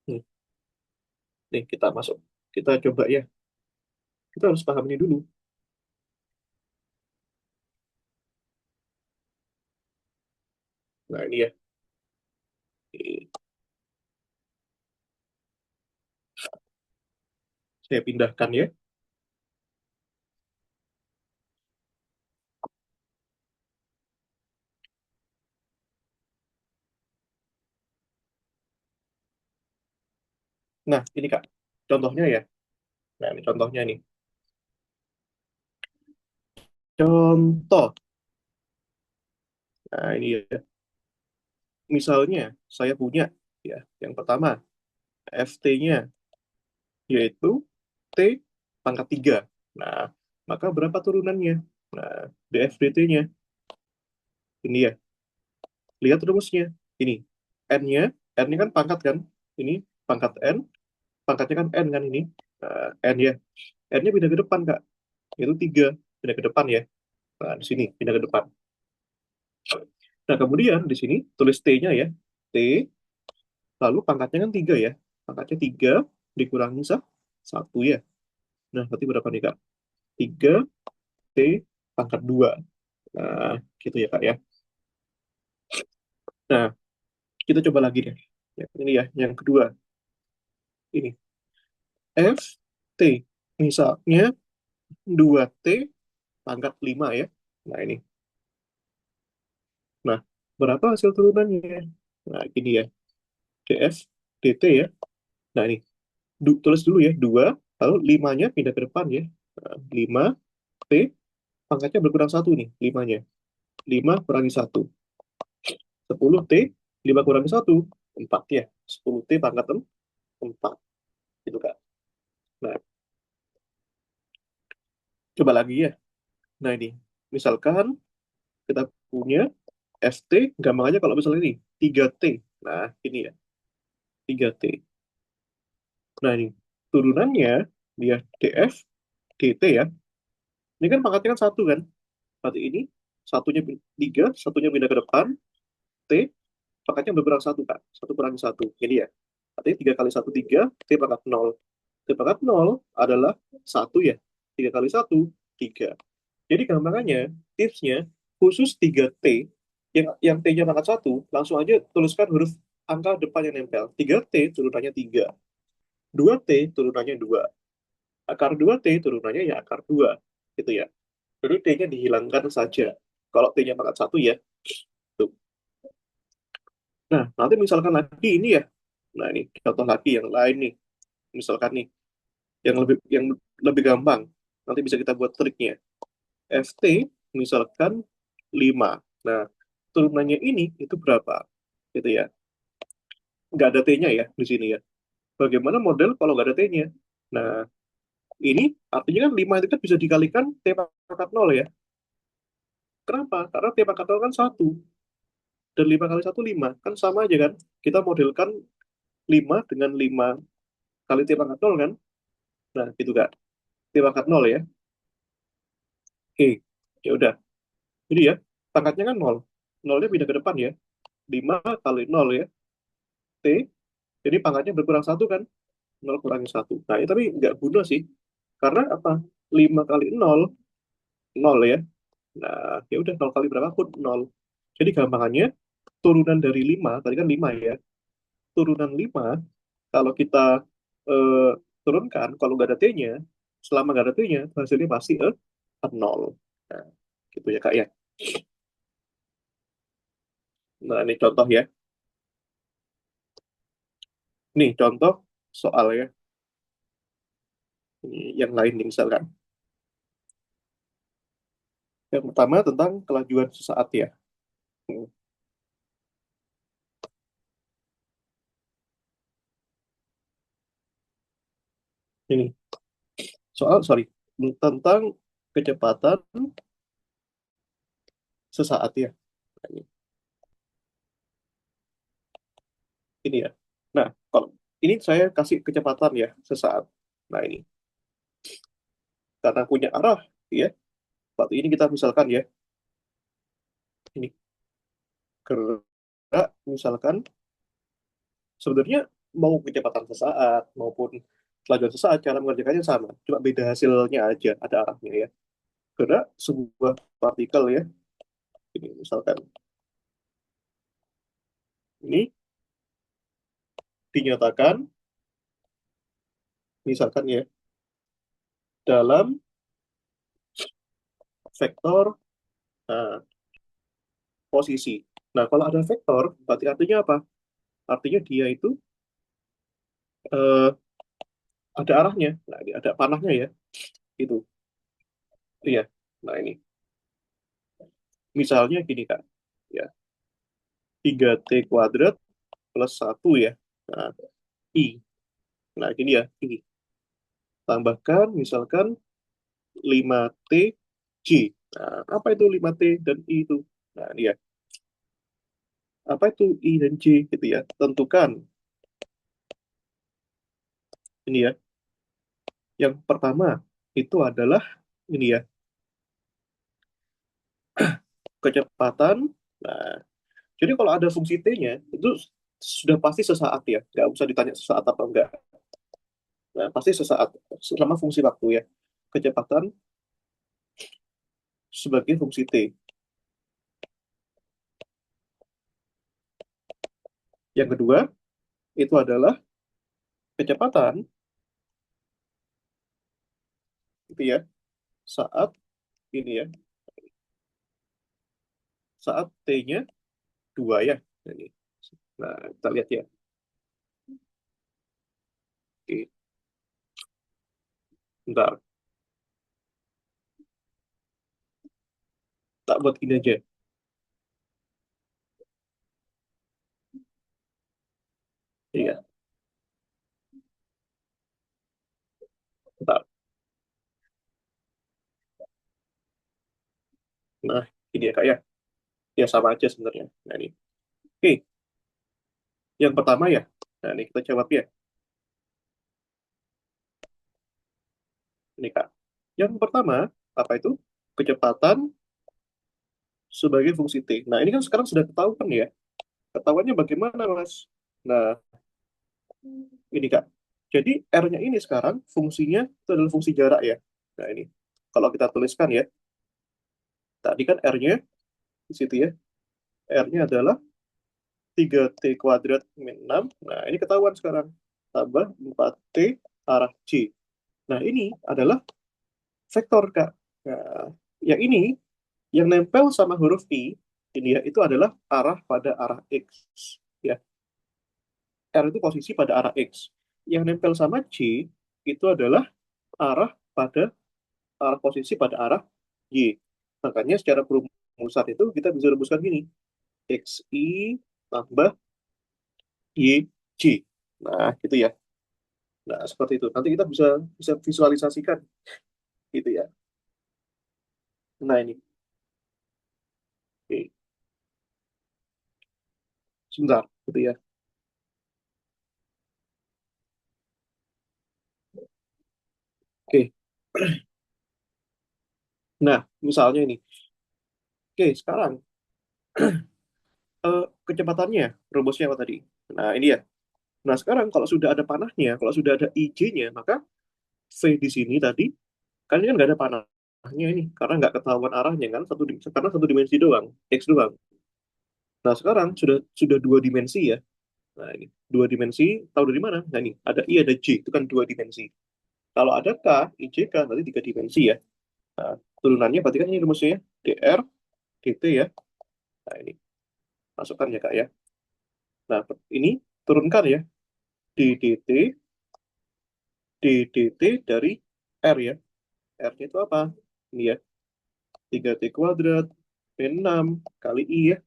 Hmm, nih kita masuk. Kita coba ya. Kita harus paham ini dulu. Nah, ini ya. Ini, saya pindahkan ya. Nah, ini Kak. Contohnya ya. Nah, ini contohnya nih. Contoh. Nah, ini ya. Misalnya, saya punya ya, yang pertama, FT-nya yaitu T pangkat 3. Nah, maka berapa turunannya? Nah, df/dt-nya ini ya. Lihat rumusnya. Ini n-nya, n-nya kan pangkat kan? Ini pangkat n, pangkatnya kan n kan ini. Nah, n ya. N-nya pindah ke depan, Kak. Itu 3. Pindah ke depan ya. Nah, di sini pindah ke depan. Nah, kemudian di sini tulis T-nya ya. T, lalu pangkatnya kan 3 ya. Pangkatnya 3 dikurangi 1 ya. Nah, berarti berapa nih, Kak? 3 T pangkat 2. Nah, gitu ya, Kak ya. Nah, kita coba lagi deh. Ya, ini ya, yang kedua. Ini. F, T. Misalnya 2T pangkat 5 ya. Nah, ini. Nah, berapa hasil turunannya? Nah, gini ya. DF, DT ya. Nah, ini. Tulis dulu ya. 2, lalu 5-nya pindah ke depan ya. Nah, 5, T, pangkatnya berkurang 1 nih, 5-nya. 5 kurangi 1. 10T, 5 kurangi 1. 4 ya. 10T pangkat 4. Gitu, Kak. Nah, coba lagi ya. Nah, ini. Misalkan kita punya FT, gampang aja kalau misalnya ini. 3T. Nah, ini ya. 3T. Nah, ini. Turunannya, dia DF, DT ya. Ini kan pangkatnya kan 1 kan. Berarti ini, satunya 3, satunya pindah ke depan. T, pangkatnya berkurang 1, Kak. 1 kurangi 1. Ini ya. Artinya 3 kali 1, 3. T pangkat 0. T pangkat 0 adalah 1 ya. 3 kali 1, 3. Jadi gambarannya, tipsnya, khusus 3T, yang T-nya pangkat 1, langsung aja tuliskan huruf angka depan yang nempel. 3T turunannya 3. 2T turunannya 2. Akar 2T turunannya ya akar 2. Gitu ya. Jadi T-nya dihilangkan saja. Kalau T-nya pangkat 1 ya. Tuh. Nah, nanti misalkan lagi ini ya. Nah, ini contoh lagi yang lain nih. Misalkan nih, yang lebih gampang. Nanti bisa kita buat triknya. FT misalkan 5. Nah, turunannya ini itu berapa? Gitu ya. Nggak ada T-nya ya di sini ya. Bagaimana model kalau nggak ada T-nya? Nah, ini artinya kan 5 itu kan bisa dikalikan T pangkat 0 ya. Kenapa? Karena T pangkat 0 kan 1. Dan 5 kali 1, 5. Kan sama aja kan? Kita modelkan 5 dengan 5 kali T pangkat 0 kan? Nah, gitu kan. T pangkat 0 ya. Oke, ya udah. Jadi ya, pangkatnya kan 0. 0-nya pindah ke depan ya. 5 kali 0 ya. T, jadi pangkatnya berkurang 1 kan? 0 kurangi 1. Nah, ini tapi nggak guna sih. Karena apa? 5 kali 0, 0 ya. Nah, ya udah 0 kali berapa pun 0. Jadi gampangannya, turunan dari 5 tadi kan 5 ya. Turunan 5 kalau kita eh, turunkan, kalau nggak ada T-nya, selama nggak ada T-nya, hasilnya pasti 0. Nah, gitu ya, Kak ya. Nah, ini contoh ya. Nih, contoh soal ya. Ini yang lain nih, misalkan. Yang pertama tentang kelajuan sesaat ya. Hmm, Ini soal, sorry, tentang kecepatan sesaat ya. Nah, ini ya. Nah, kalau ini saya kasih kecepatan ya sesaat. Nah, ini karena punya arah ya. Waktu ini kita misalkan ya, ini gerak misalkan sebenarnya mau kecepatan sesaat maupun kelajuan sesaat cara mengerjakannya sama, cuma beda hasilnya aja, ada arahnya ya. Gerak sebuah partikel ya, ini misalkan ini dinyatakan misalkan ya dalam vektor posisi. Nah, kalau ada vektor, berarti artinya apa? Artinya dia itu eh, ada arahnya. Nah, ini ada panahnya ya. Itu. Iya. Nah, ini. Misalnya gini, Kak. Ya, 3T kuadrat plus 1 ya. Nah, I. Nah, gini ya. I. Tambahkan misalkan 5T J. Nah, apa itu 5T dan I itu? Nah, ini ya. Apa itu I dan J gitu ya? Tentukan. Ini ya. Yang pertama itu adalah ini ya, kecepatan. Nah, jadi kalau ada fungsi T-nya, itu sudah pasti sesaat ya. Nggak usah ditanya sesaat apa enggak. Nah, pasti sesaat selama fungsi waktu ya. Kecepatan sebagai fungsi T. Yang kedua, itu adalah kecepatan itu ya, saat ini ya, saat T-nya 2 ya. Ini. Nah, kita lihat ya. Oke, bentar. Tak buat gini aja. Iya, bentar. Nah, ini ya kak ya. Ya sama aja sebenarnya. Nah, ini. Oke, yang pertama ya. Nah, ini kita jawab ya. Ini kak. Yang pertama, apa itu? Kecepatan sebagai fungsi T. Nah, ini kan sekarang sudah ketahuan ya. Ketahuannya bagaimana, Mas? Nah, ini Kak. Jadi R-nya ini sekarang fungsinya itu adalah fungsi jarak ya. Nah, ini. Kalau kita tuliskan ya, tadi kan R-nya di situ ya. R-nya adalah 3T kuadrat min 6. Nah, ini ketahuan sekarang. Tambah 4T arah J. Nah, ini adalah vektor, Kak. Nah, yang ini, yang nempel sama huruf I, ini ya, itu adalah arah pada arah X. Ya, R itu posisi pada arah X. Yang nempel sama J itu adalah arah pada arah posisi pada arah Y. Makanya secara perumusan itu kita bisa rumuskan gini. XI tambah YJ. Nah, gitu ya. Nah, seperti itu. Nanti kita bisa bisa visualisasikan gitu ya. Nah, ini. Oke. Sebentar, gitu ya. Oke. Nah, misalnya ini. Oke, sekarang kecepatannya, rumusnya apa tadi? Nah, ini ya. Nah, sekarang kalau sudah ada panahnya, kalau sudah ada IJ-nya, maka V di sini tadi, kan ini kan nggak ada panahnya ini, karena nggak ketahuan arahnya kan, karena satu dimensi doang, X doang. Nah, sekarang sudah dua dimensi ya. Nah, ini dua dimensi, tahu dari mana? Nah, ini ada I, ada J, itu kan dua dimensi. Kalau ada K, I, J, K, berarti tiga dimensi ya. Nah, turunannya berarti kan ini rumusnya ya, dr, dt ya. Nah, ini masukkan ya, Kak ya. Nah, ini turunkan ya, d dt, d dt dari R ya. R-nya itu apa? Ini ya, 3T kuadrat, min 6 kali I ya,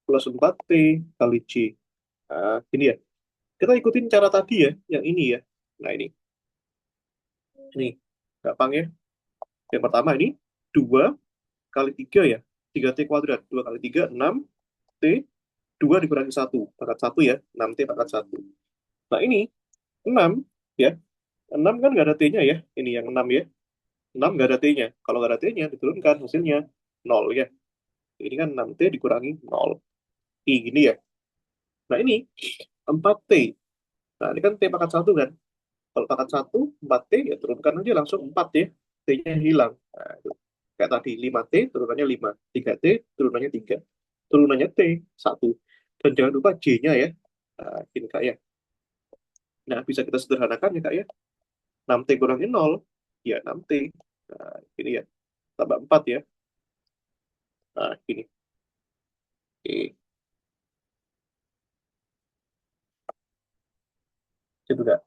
plus 4T kali J. Nah, ini ya. Kita ikutin cara tadi ya, yang ini ya. Nah, ini gampang ya. Yang pertama ini 2 kali 3 ya. 3T kuadrat. 2 kali 3, 6T. 2 dikurangi 1. Pangkat 1 ya. 6T pangkat 1. Nah, ini 6 ya. 6 kan nggak ada T-nya ya. Ini yang 6 ya. 6 nggak ada T-nya. Kalau nggak ada T-nya, diturunkan hasilnya 0 ya. Ini kan 6T dikurangi 0. I gini ya. Nah, ini 4T. Nah, ini kan T pangkat 1 kan. Kalau pangkat 1, 4T, ya turunkan aja langsung 4 ya. T-nya hilang. Nah, itu. Kayak tadi, 5T turunannya 5. 3T turunannya 3. Turunannya T, 1. Dan jangan lupa J-nya ya. Nah, ini Kak ya. Nah, bisa kita sederhanakan ya Kak ya. 6T kurangi 0, ya 6T. Nah, ini ya. Tambah 4 ya. Nah, ini. Oke, itu Kak.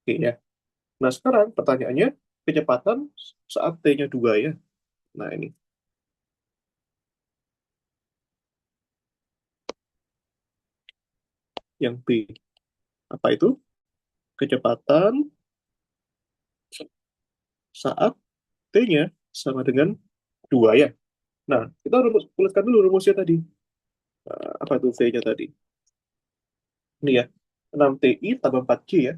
Oke ya. Nah, sekarang pertanyaannya, kecepatan saat T-nya 2 ya. Nah, ini. Yang B. Apa itu? kecepatan saat T-nya sama dengan 2 ya. Nah, kita tuliskan dulu rumusnya tadi. Apa itu V-nya tadi? Ini ya, 6TI tambah 4J ya.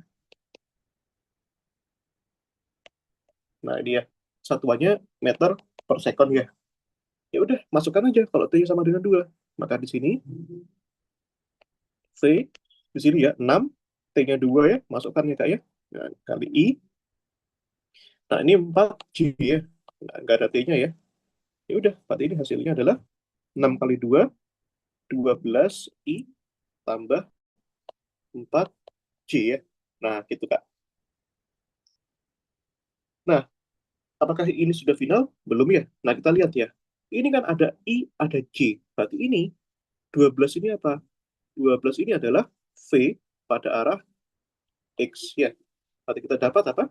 Nah, ini ya, satuannya meter per second ya. Ya udah, masukkan aja kalau T-nya sama dengan 2. Maka di sini V, di sini ya, 6, T-nya 2 ya, masukkan ya Kak ya. Nah, kali I. Nah, ini 4J ya. Nah, nggak ada T-nya ya. Ya udah, berarti ini hasilnya adalah 6 kali 2, 12 I tambah 4J ya. Nah, gitu Kak. Nah, apakah ini sudah final? Belum ya. Nah, kita lihat ya. Ini kan ada I, ada J. Berarti ini 12 ini apa? 12 ini adalah V pada arah X ya. Berarti kita dapat apa?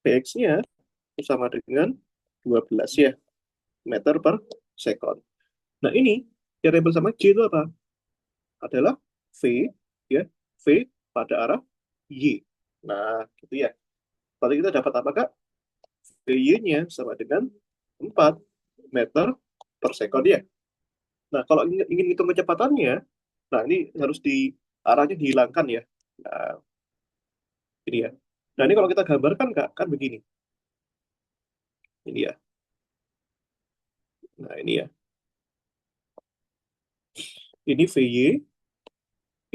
Vx-nya sama dengan 12 ya, meter per second. Nah, ini variabel sama J itu apa? Adalah V ya, V pada arah Y. Nah, gitu ya. Berarti kita dapat apa, Kak? VY-nya sama dengan 4 meter per second ya. Nah, kalau ingin hitung kecepatannya, nah ini harus arahnya dihilangkan ya. Nah, ini ya. Nah, ini kalau kita gambarkan, Kak, kan begini. Ini ya. Nah, ini ya. Ini VY,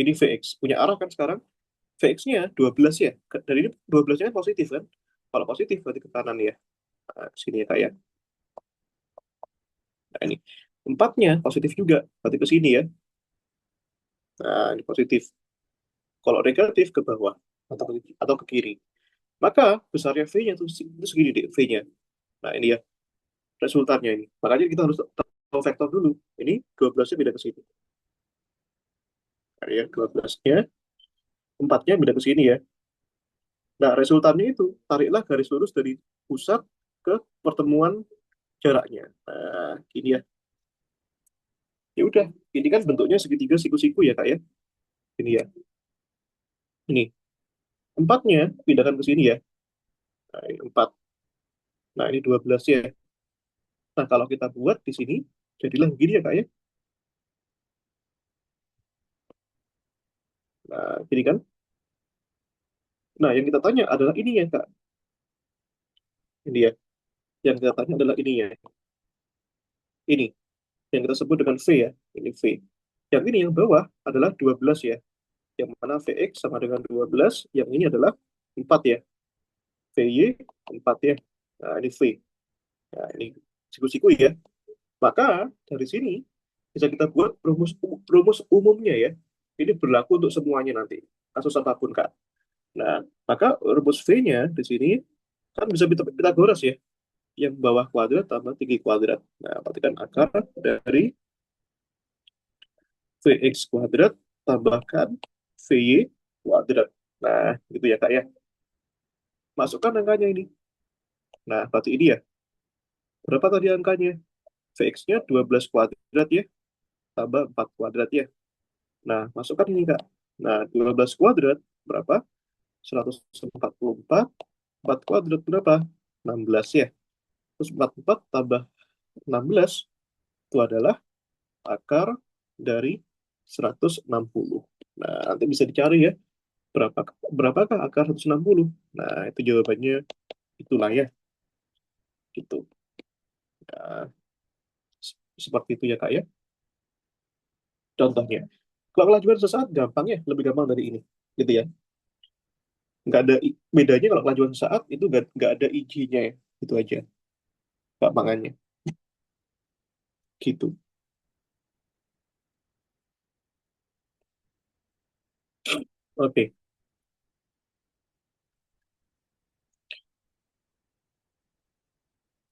ini VX. Punya arah kan sekarang? VX-nya 12 ya. Dan ini 12-nya kan positif kan? Kalau positif berarti ke kanan ya. Nah, sini ya, Kak ya. Nah, ini. 4-nya positif juga, berarti ke sini ya. Nah, ini positif. Kalau negatif ke bawah atau ke kiri. Maka besarnya V-nya itu segini deh, V-nya. Nah, ini ya resultannya ini. Makanya kita harus tahu vektor dulu. Ini 12-nya beda ke sini. Nah, ya, 12-nya, 4-nya beda ke sini ya. Nah, resultannya itu, tariklah garis lurus dari pusat ke pertemuan jaraknya. Nah, gini ya. Ya udah, ini kan bentuknya segitiga siku-siku ya, Kak ya. Ini ya. Ini. 4-nya pindahkan ke sini ya. Nah, ini 4. Nah, ini 12 ya. Nah, kalau kita buat di sini, jadilah begini ya, Kak ya. Nah, gini kan. Nah, yang kita tanya adalah ini ya, Kak. Ini ya. Yang kita tanya adalah ini ya. Ini. Yang kita sebut dengan V ya. Ini V. Yang ini yang bawah adalah 12 ya. Yang mana Vx sama dengan 12. Yang ini adalah 4 ya. Vy 4 ya. Nah, ini V. Nah, ini siku-siku ya. Maka dari sini bisa kita buat rumus umumnya ya. Ini berlaku untuk semuanya nanti. Kasus apapun, Kak. Nah, maka rumus V-nya di sini kan bisa Pitagoras ya. Yang bawah kuadrat tambah tinggi kuadrat. Nah, berarti kan akar dari Vx kuadrat tambahkan Vy kuadrat. Nah, gitu ya Kak ya. Masukkan angkanya ini. Nah, berarti ini ya. Berapa tadi angkanya? Vx-nya 12 kuadrat ya, tambah 4 kuadrat ya. Nah, masukkan ini Kak. Nah, 12 kuadrat berapa? 144. 4 kuadrat berapa? 16 ya. Terus 44 tambah 16 itu adalah akar dari 160. Nah, nanti bisa dicari ya, berapa berapakah akar 160? Nah, itu jawabannya itulah ya, gitu. Nah, seperti itu ya, Kak ya. Contohnya. Kalau kelajuan sesaat gampang ya, lebih gampang dari ini. Gitu ya. Nggak ada bedanya kalau kelajuan sesaat itu nggak ada IG-nya ya. Itu aja gampangannya. Gitu. Oke,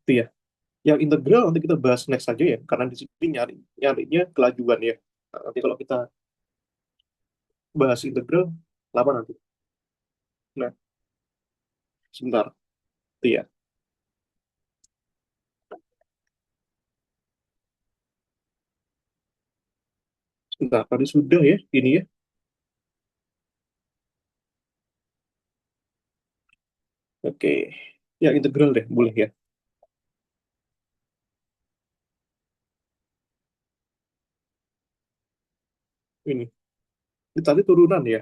itu ya. Yang integral nanti kita bahas next aja ya, karena di sini nyarinya kelajuan ya. Nah, nanti kalau kita bahas integral, lama nanti. Nah, sebentar. Itu ya. Sebentar, tadi sudah ya, ini ya. Oke, yang integral deh, boleh ya. Ini tadi turunan ya.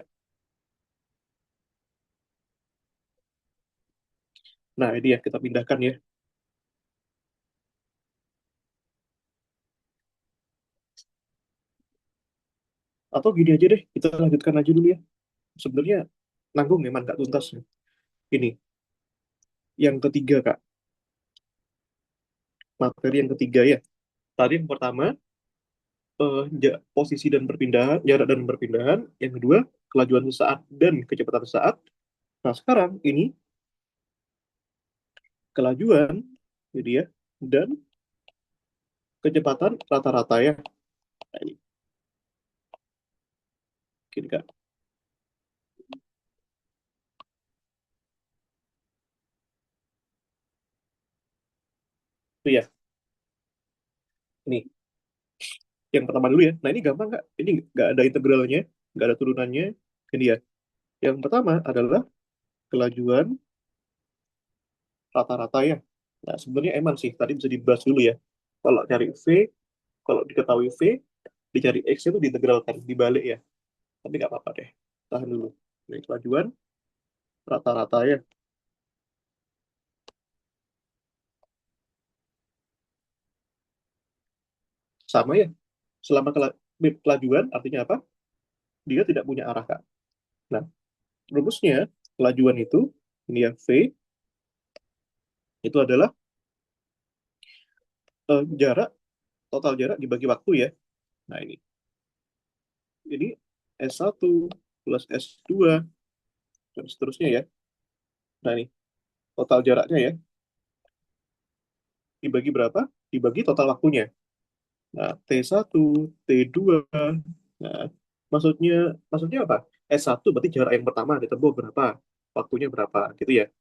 Nah, ini ya kita pindahkan ya. Atau gini aja deh, kita lanjutkan aja dulu ya. Sebenarnya nanggung memang nggak tuntas. Ini, yang ketiga Kak, materi yang ketiga ya. Tadi yang pertama, posisi dan perpindahan, jarak dan perpindahan. Yang kedua, kelajuan sesaat dan kecepatan sesaat. Nah, sekarang ini kelajuan, jadi ya, dan kecepatan rata-rata ya. Nah, ini, gini Kak. Itu ya, ini yang pertama dulu ya. Nah, ini gampang Kak. Ini nggak ada integralnya, nggak ada turunannya. Ini ya. Yang pertama adalah kelajuan rata-rata ya. Nah, sebenarnya emang sih, tadi bisa dibahas dulu ya. Kalau cari V, kalau diketahui V, dicari X itu diintegralkan, dibalik ya. Tapi nggak apa-apa deh. Tahan dulu. Ini kelajuan rata-rata ya. Sama ya. Selama kelajuan, artinya apa? Dia tidak punya arah, Kak. Nah, rumusnya, kelajuan itu, ini ya, V, itu adalah jarak, total jarak dibagi waktu ya. Nah, ini. Ini S1 plus S2, dan seterusnya ya. Nah, ini, total jaraknya ya. Dibagi berapa? Dibagi total waktunya. Nah, T1, T2. Nah, maksudnya maksudnya apa? S1 berarti jarak yang pertama ditempuh berapa? Waktunya berapa gitu ya.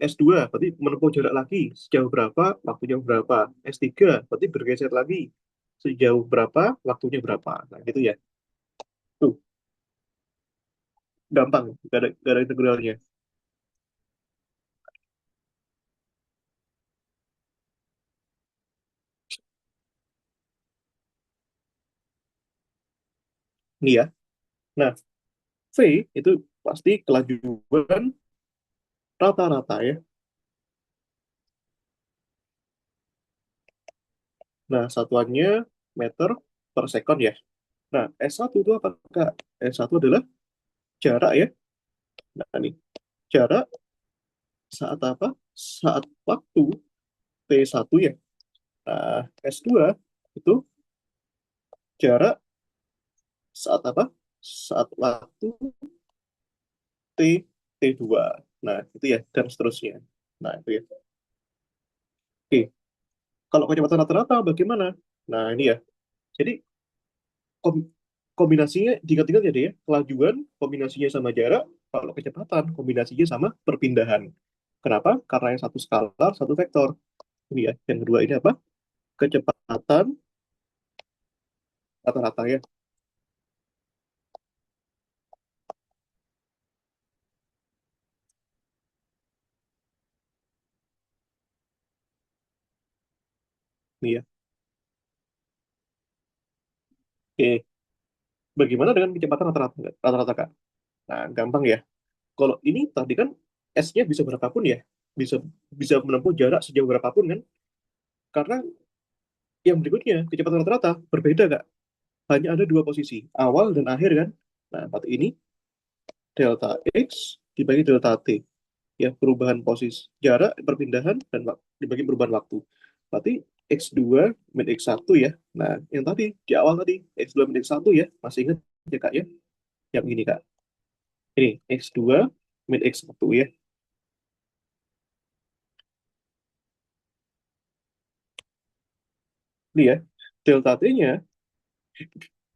S2 berarti menempuh jarak lagi sejauh berapa, waktunya berapa. S3 berarti bergeser lagi sejauh berapa, waktunya berapa. Nah, gitu ya. Tuh, gampang, gak ada integralnya. Nih ya. Nah, V itu pasti kelajuan rata-rata ya. Nah, satuannya meter per second ya. Nah, S1 itu apa, Kak? S1 adalah jarak ya. Nah, nih, jarak saat apa? Saat waktu T1 ya. Nah, S2 itu jarak saat apa? Saat waktu T T2. Nah, itu ya, dan seterusnya. Nah, itu ya. Oke, kalau kecepatan rata-rata bagaimana? Nah, ini ya. Jadi, kom- kombinasinya, diingat-ingat ya, deh ya. Kelajuan, kombinasinya sama jarak. Kalau kecepatan, kombinasinya sama perpindahan. Kenapa? Karena yang satu skalar, satu vektor. Ini ya. Yang kedua ini apa? Kecepatan rata-rata ya. Ini ya. Oke, bagaimana dengan kecepatan rata-rata, rata-rata Kak? Nah, gampang ya. Kalau ini tadi kan S-nya bisa berapapun ya. Bisa bisa menempuh jarak sejauh berapapun kan. Karena yang berikutnya, kecepatan rata-rata berbeda Kak. Hanya ada dua posisi, awal dan akhir kan. Nah, berarti ini delta X dibagi delta T. Ya, perubahan posisi, jarak, perpindahan, dan dibagi perubahan waktu. Berarti X2 min X1 ya. Nah, yang tadi, di awal tadi, X2 min X1 ya. Masih ingat ya Kak ya? Yang ini Kak. Ini X2 min X1 ya. Ini ya, delta T-nya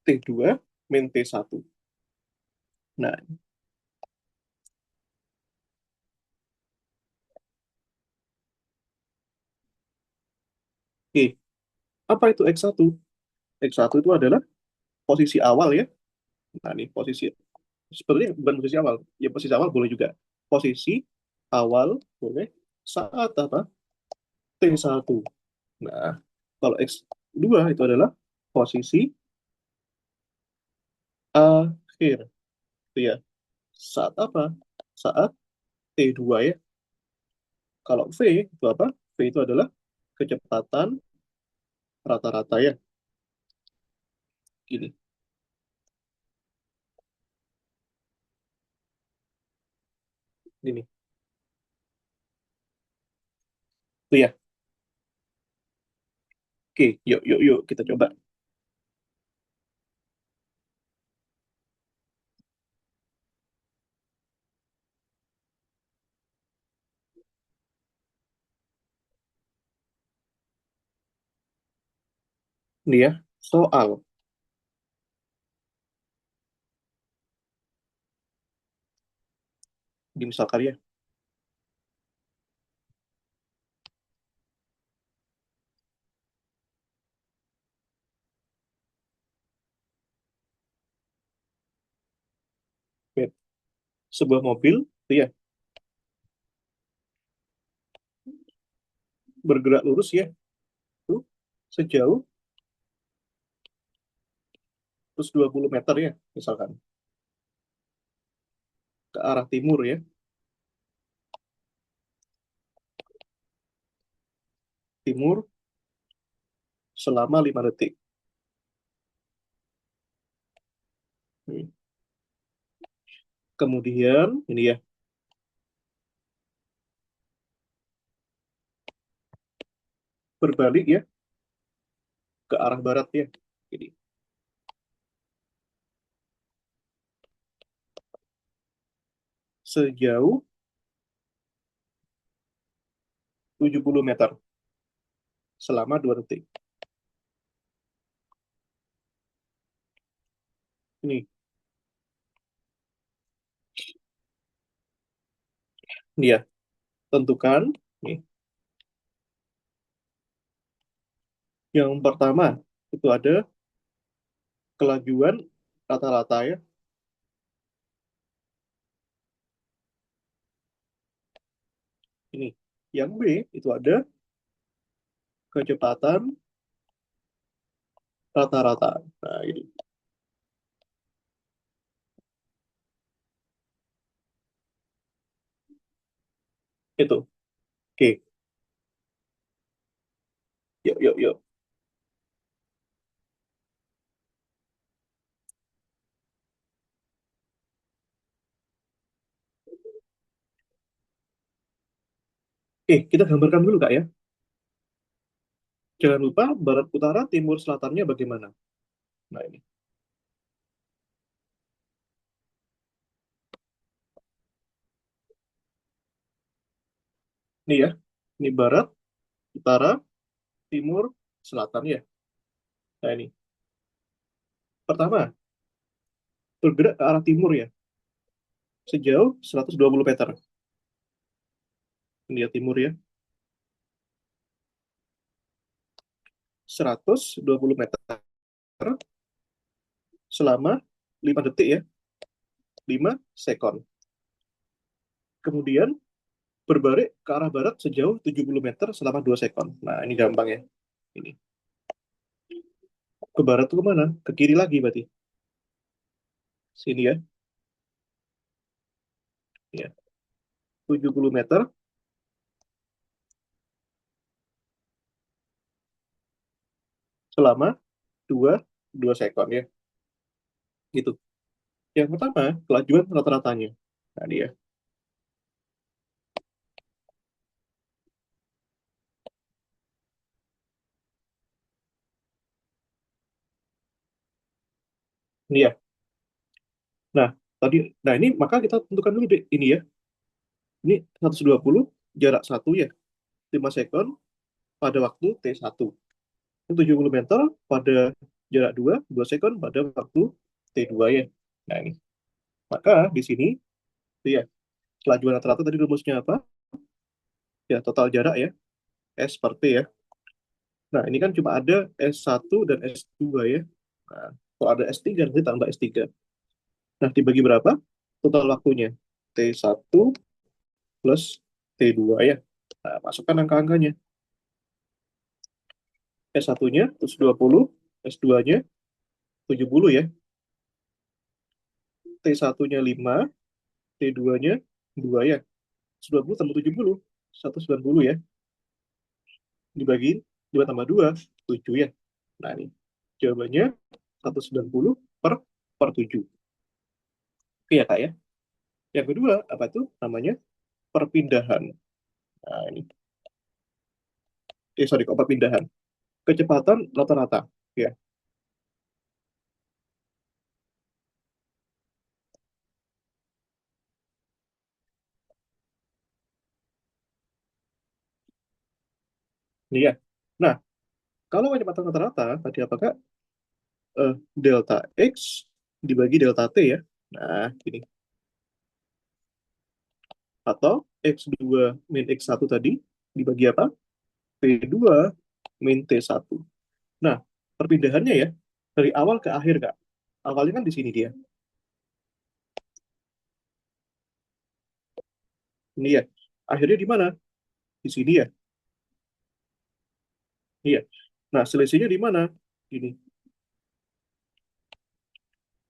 T2 min T1. Nah, oke. Apa itu X1? X1 itu adalah posisi awal ya. Nah, ini posisi, sebenarnya bukan posisi awal. Ya, posisi awal boleh juga. Posisi awal, boleh. Saat apa? T1. Nah, kalau X2 itu adalah posisi akhir. Itu ya. Saat apa? Saat T2 ya. Kalau V itu apa? V itu adalah kecepatan rata-rata ya. Gini. Gini. Itu ya. Oke, yuk, yuk, yuk. Kita coba. Ini ya. Soal. Di misal karya. Oke. Sebuah mobil, itu ya. Bergerak lurus ya. Itu sejauh terus 20 meter ya. Misalkan. Ke arah timur ya. Timur selama 5 detik. Hmm. Kemudian, ini ya. Berbalik ya. Ke arah barat ya. Jadi, sejauh 70 meter selama 2 detik. Ini, dia tentukan nih. Yang pertama itu ada kelajuan rata-rata ya. Ini. Yang B itu ada kecepatan rata-rata. Nah, ini. Itu. Oke. Yuk, yuk, yuk. Kita gambarkan dulu, Kak ya. Jangan lupa barat utara, timur selatannya bagaimana. Nah, ini. Ini ya. Ini barat, utara, timur, selatan ya. Nah, ini. Pertama, bergerak ke arah timur ya. Sejauh 120 meter. Ini ya timur ya. 120 meter selama 5 detik ya. 5 sekon. Kemudian berbalik ke arah barat sejauh 70 meter selama 2 sekon. Nah, ini gampang ya. Ini. Ke barat itu kemana? Ke kiri lagi berarti. Sini ya. Ya. 70 meter selama 2 2 sekon ya. Gitu. Yang pertama, kelajuan rata-ratanya. Nah, dia. Ini ya. Nah, tadi ini maka kita tentukan dulu deh ini ya. Ini 120 jarak satu ya. 5 sekon pada waktu T1. 70 meter pada jarak 2 2 sekon pada waktu T2 ya. Nah, ini. Maka di sini itu ya, kelajuan rata-rata tadi rumusnya apa? Ya, total jarak ya, S per T ya. Nah, ini kan cuma ada S1 dan S2 ya. Nah, kalau ada S3 nanti tambah S3. Nah, dibagi berapa? Total waktunya. T1 plus T2 ya. Nah, masukkan angka-angkanya. S1-nya 120, S2-nya 70 ya. T1-nya 5, T2-nya 2 ya. 120 tambah 70, 190 ya. Dibagi 2 tambah 2, 7 ya. Nah, ini jawabannya 190 per 7. Oke ya, Kak ya. Yang kedua, apa tuh namanya? Perpindahan. Nah, ini. Sorry, kok perpindahan. Kecepatan rata-rata. Ya, ini ya. Nah, kalau kecepatan rata-rata, tadi apakah delta X dibagi delta T ya? Nah, ini. Atau X2 min X1 tadi dibagi apa? T2 min T1. Nah, perpindahannya ya, dari awal ke akhir, Kak. Awalnya kan di sini dia. Ini ya. Akhirnya di mana? Di sini ya. Iya. Nah, selisihnya di mana? Ini.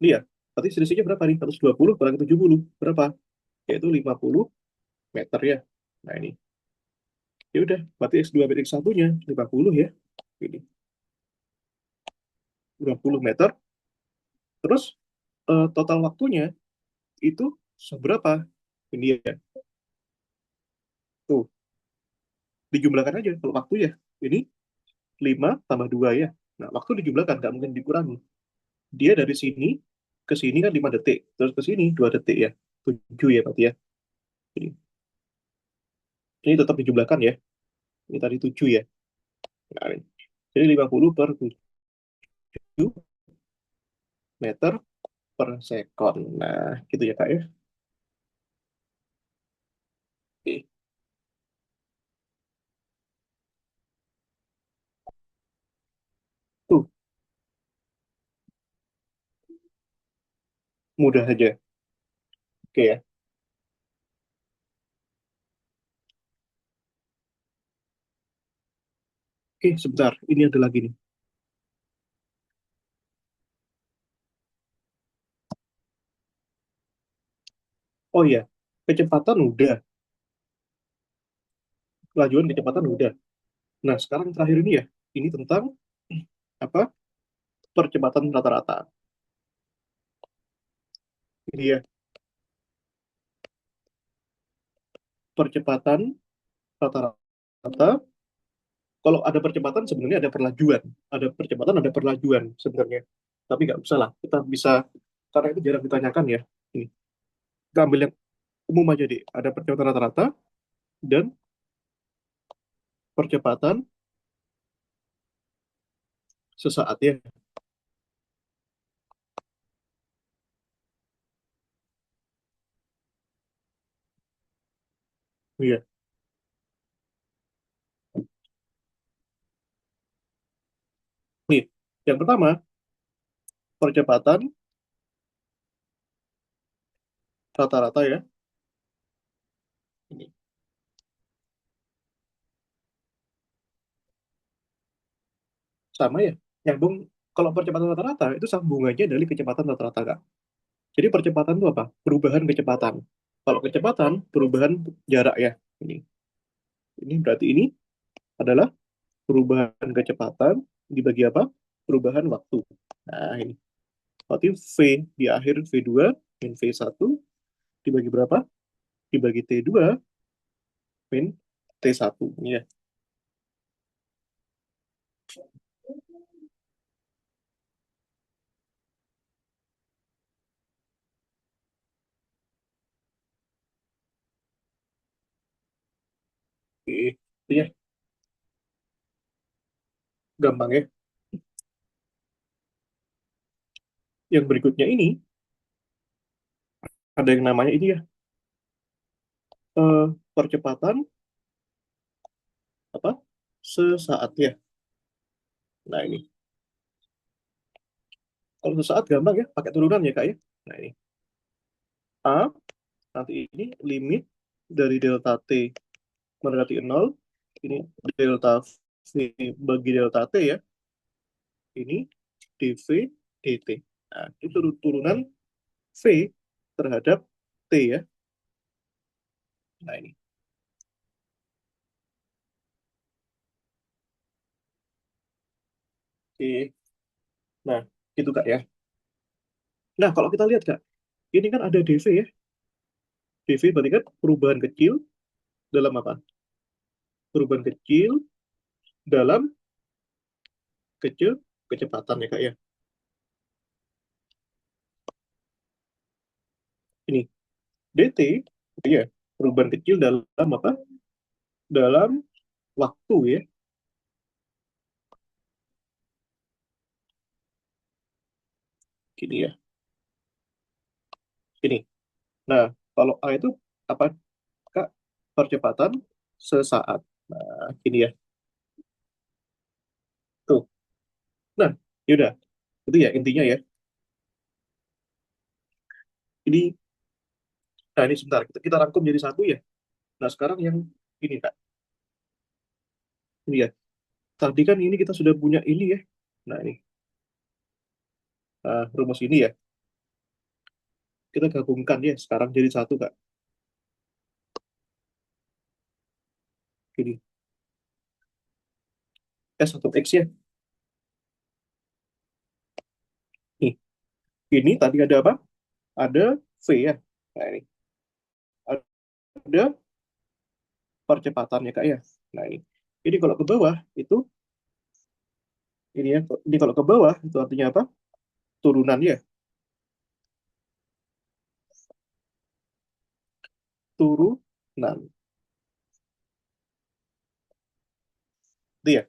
Ini ya. Berarti selisihnya berapa nih? 120 kurang 70. Berapa? Yaitu 50 meter ya. Nah, ini. Ya udah, berarti X2 min X1-nya 50 ya. Ini. 50 meter. Terus total waktunya itu seberapa? Ini ya. Tuh, dijumlahkan aja kalau waktu ya. Ini 5 tambah 2 ya. Nah, waktu dijumlahkan, nggak mungkin dikurangi. Dia dari sini ke sini kan 5 detik. Terus ke sini 2 detik ya. 7 ya berarti ya. Ini tetap dijumlahkan ya. Ini tadi 7 ya. Nah, ini. Jadi 50 per 7 meter per sekon. Nah, gitu ya Kak ya. Oke. Tuh, mudah aja. Oke ya. Oke, sebentar. Ini ada lagi nih. Oh iya, kecepatan udah. Kelajuan kecepatan udah. Nah, sekarang terakhir ini ya. Ini tentang apa? Percepatan rata-rata. Ini ya, percepatan rata-rata. Kalau ada percepatan sebenarnya ada perlajuan. Ada percepatan, ada perlajuan sebenarnya. Tapi nggak usah lah. Kita bisa, karena itu jarang ditanyakan ya. Ini. Kita ambil yang umum aja deh. Ada percepatan rata-rata dan percepatan sesaat ya. Iya. Nih, yang pertama, percepatan rata-rata ya. Ini sama ya. Nyambung, kalau percepatan rata-rata itu sambungannya dari kecepatan rata-rata, Kak. Jadi percepatan itu apa? Perubahan kecepatan. Kalau kecepatan, perubahan jarak ya. Ini berarti ini adalah perubahan kecepatan dibagi apa? Perubahan waktu. Nah, ini. Berarti V di akhir V2 min V1 dibagi berapa? Dibagi T2 min T1. Ini ya. Oke. Ini ya, gampang ya. Yang berikutnya ini ada yang namanya ini ya, percepatan apa? Sesaat ya. Nah, ini. Kalau sesaat gampang ya, pakai turunan ya, Kak ya. Nah, ini. A, nanti ini limit dari delta T mendekati nol. Ini delta V bagi delta T ya. Ini dV dt. Nah, itu turunan V terhadap T ya. Nah, ini. Oke. Nah, gitu Kak ya. Nah, kalau kita lihat Kak, ini kan ada dV ya. dV berarti kan perubahan kecil dalam apa? Perubahan kecil dalam kecepatan ya Kak ya. Ini dt, ya, perubahan kecil dalam apa? Dalam waktu ya. Gini ya. Ini. Nah, kalau A itu apa Kak? Percepatan sesaat. Nah, gini ya. Tuh. Nah, yaudah. Itu ya intinya ya. Ini, nah ini sebentar. Kita rangkum jadi satu ya. Nah, sekarang yang ini Kak. Ini ya. Tadi kan ini kita sudah punya ini ya. Nah, ini. Rumus ini ya. Kita gabungkan ya. Sekarang jadi satu Kak. Ini. S1X ya. Nih. Ini tadi ada apa? Ada V ya. Nah, ini. Ada percepatannya Kak ya. Nah, ini. Ini kalau ke bawah itu ini ya. Ini kalau ke bawah itu artinya apa? Turunan ya. Turunan. Itu ya.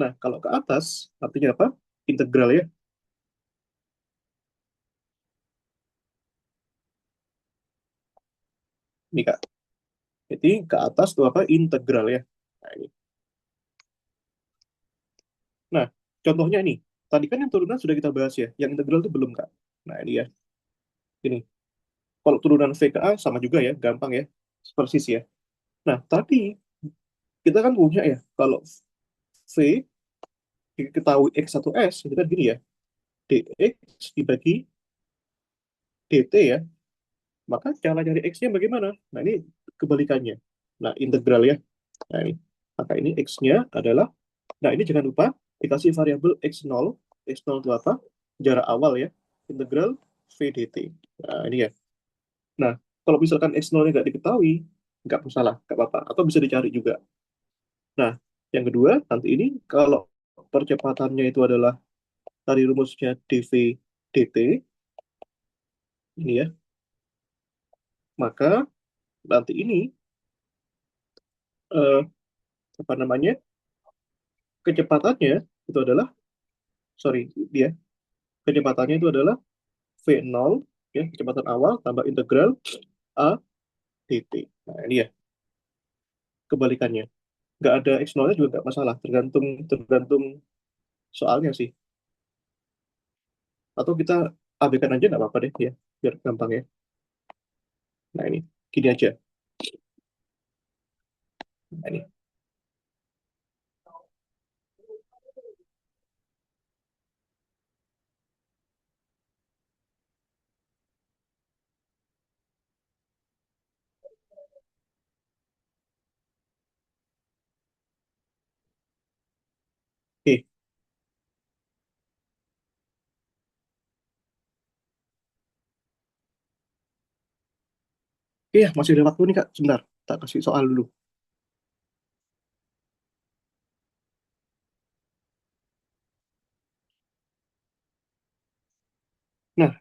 Nah, kalau ke atas artinya apa? Integral ya. Ini Kak. Jadi ke atas itu apa? Integral ya. Nah, ini. Nah, contohnya ini. Tadi kan yang turunan sudah kita bahas ya. Yang integral itu belum Kak. Nah, ini ya. Ini. Kalau turunan V ke A sama juga ya. Gampang ya. Persis ya. Nah, tapi kita kan punya ya. Kalau V diketahui X1S, itu kan gini ya. dx dibagi dt ya. Maka cara cari X-nya bagaimana? Nah, ini kebalikannya. Nah, integral ya. Nah, ini. Maka ini X-nya adalah, nah ini jangan lupa dikasih variabel X0. X0 itu apa? Jarak awal ya. Integral V dt. Nah, ini ya. Nah, kalau misalkan X0-nya nggak diketahui, nggak masalah, nggak apa-apa. Atau bisa dicari juga. Nah, yang kedua, nanti ini kalau percepatannya itu adalah dari rumusnya dv dt, ini ya, maka nanti ini, eh, apa namanya, kecepatannya itu adalah, sorry, dia, kecepatannya itu adalah V0, ya, kecepatan awal, tambah integral A dt. Nah, ini ya, kebalikannya. Nggak ada X0-nya juga nggak masalah, tergantung tergantung soalnya sih. Atau kita abaikan aja nggak apa-apa deh, ya, biar gampang ya. Nah, ini, gini aja. Nah, ini. Oke, iya, masih ada waktu nih, Kak. Sebentar, tak kasih soal dulu. Nah,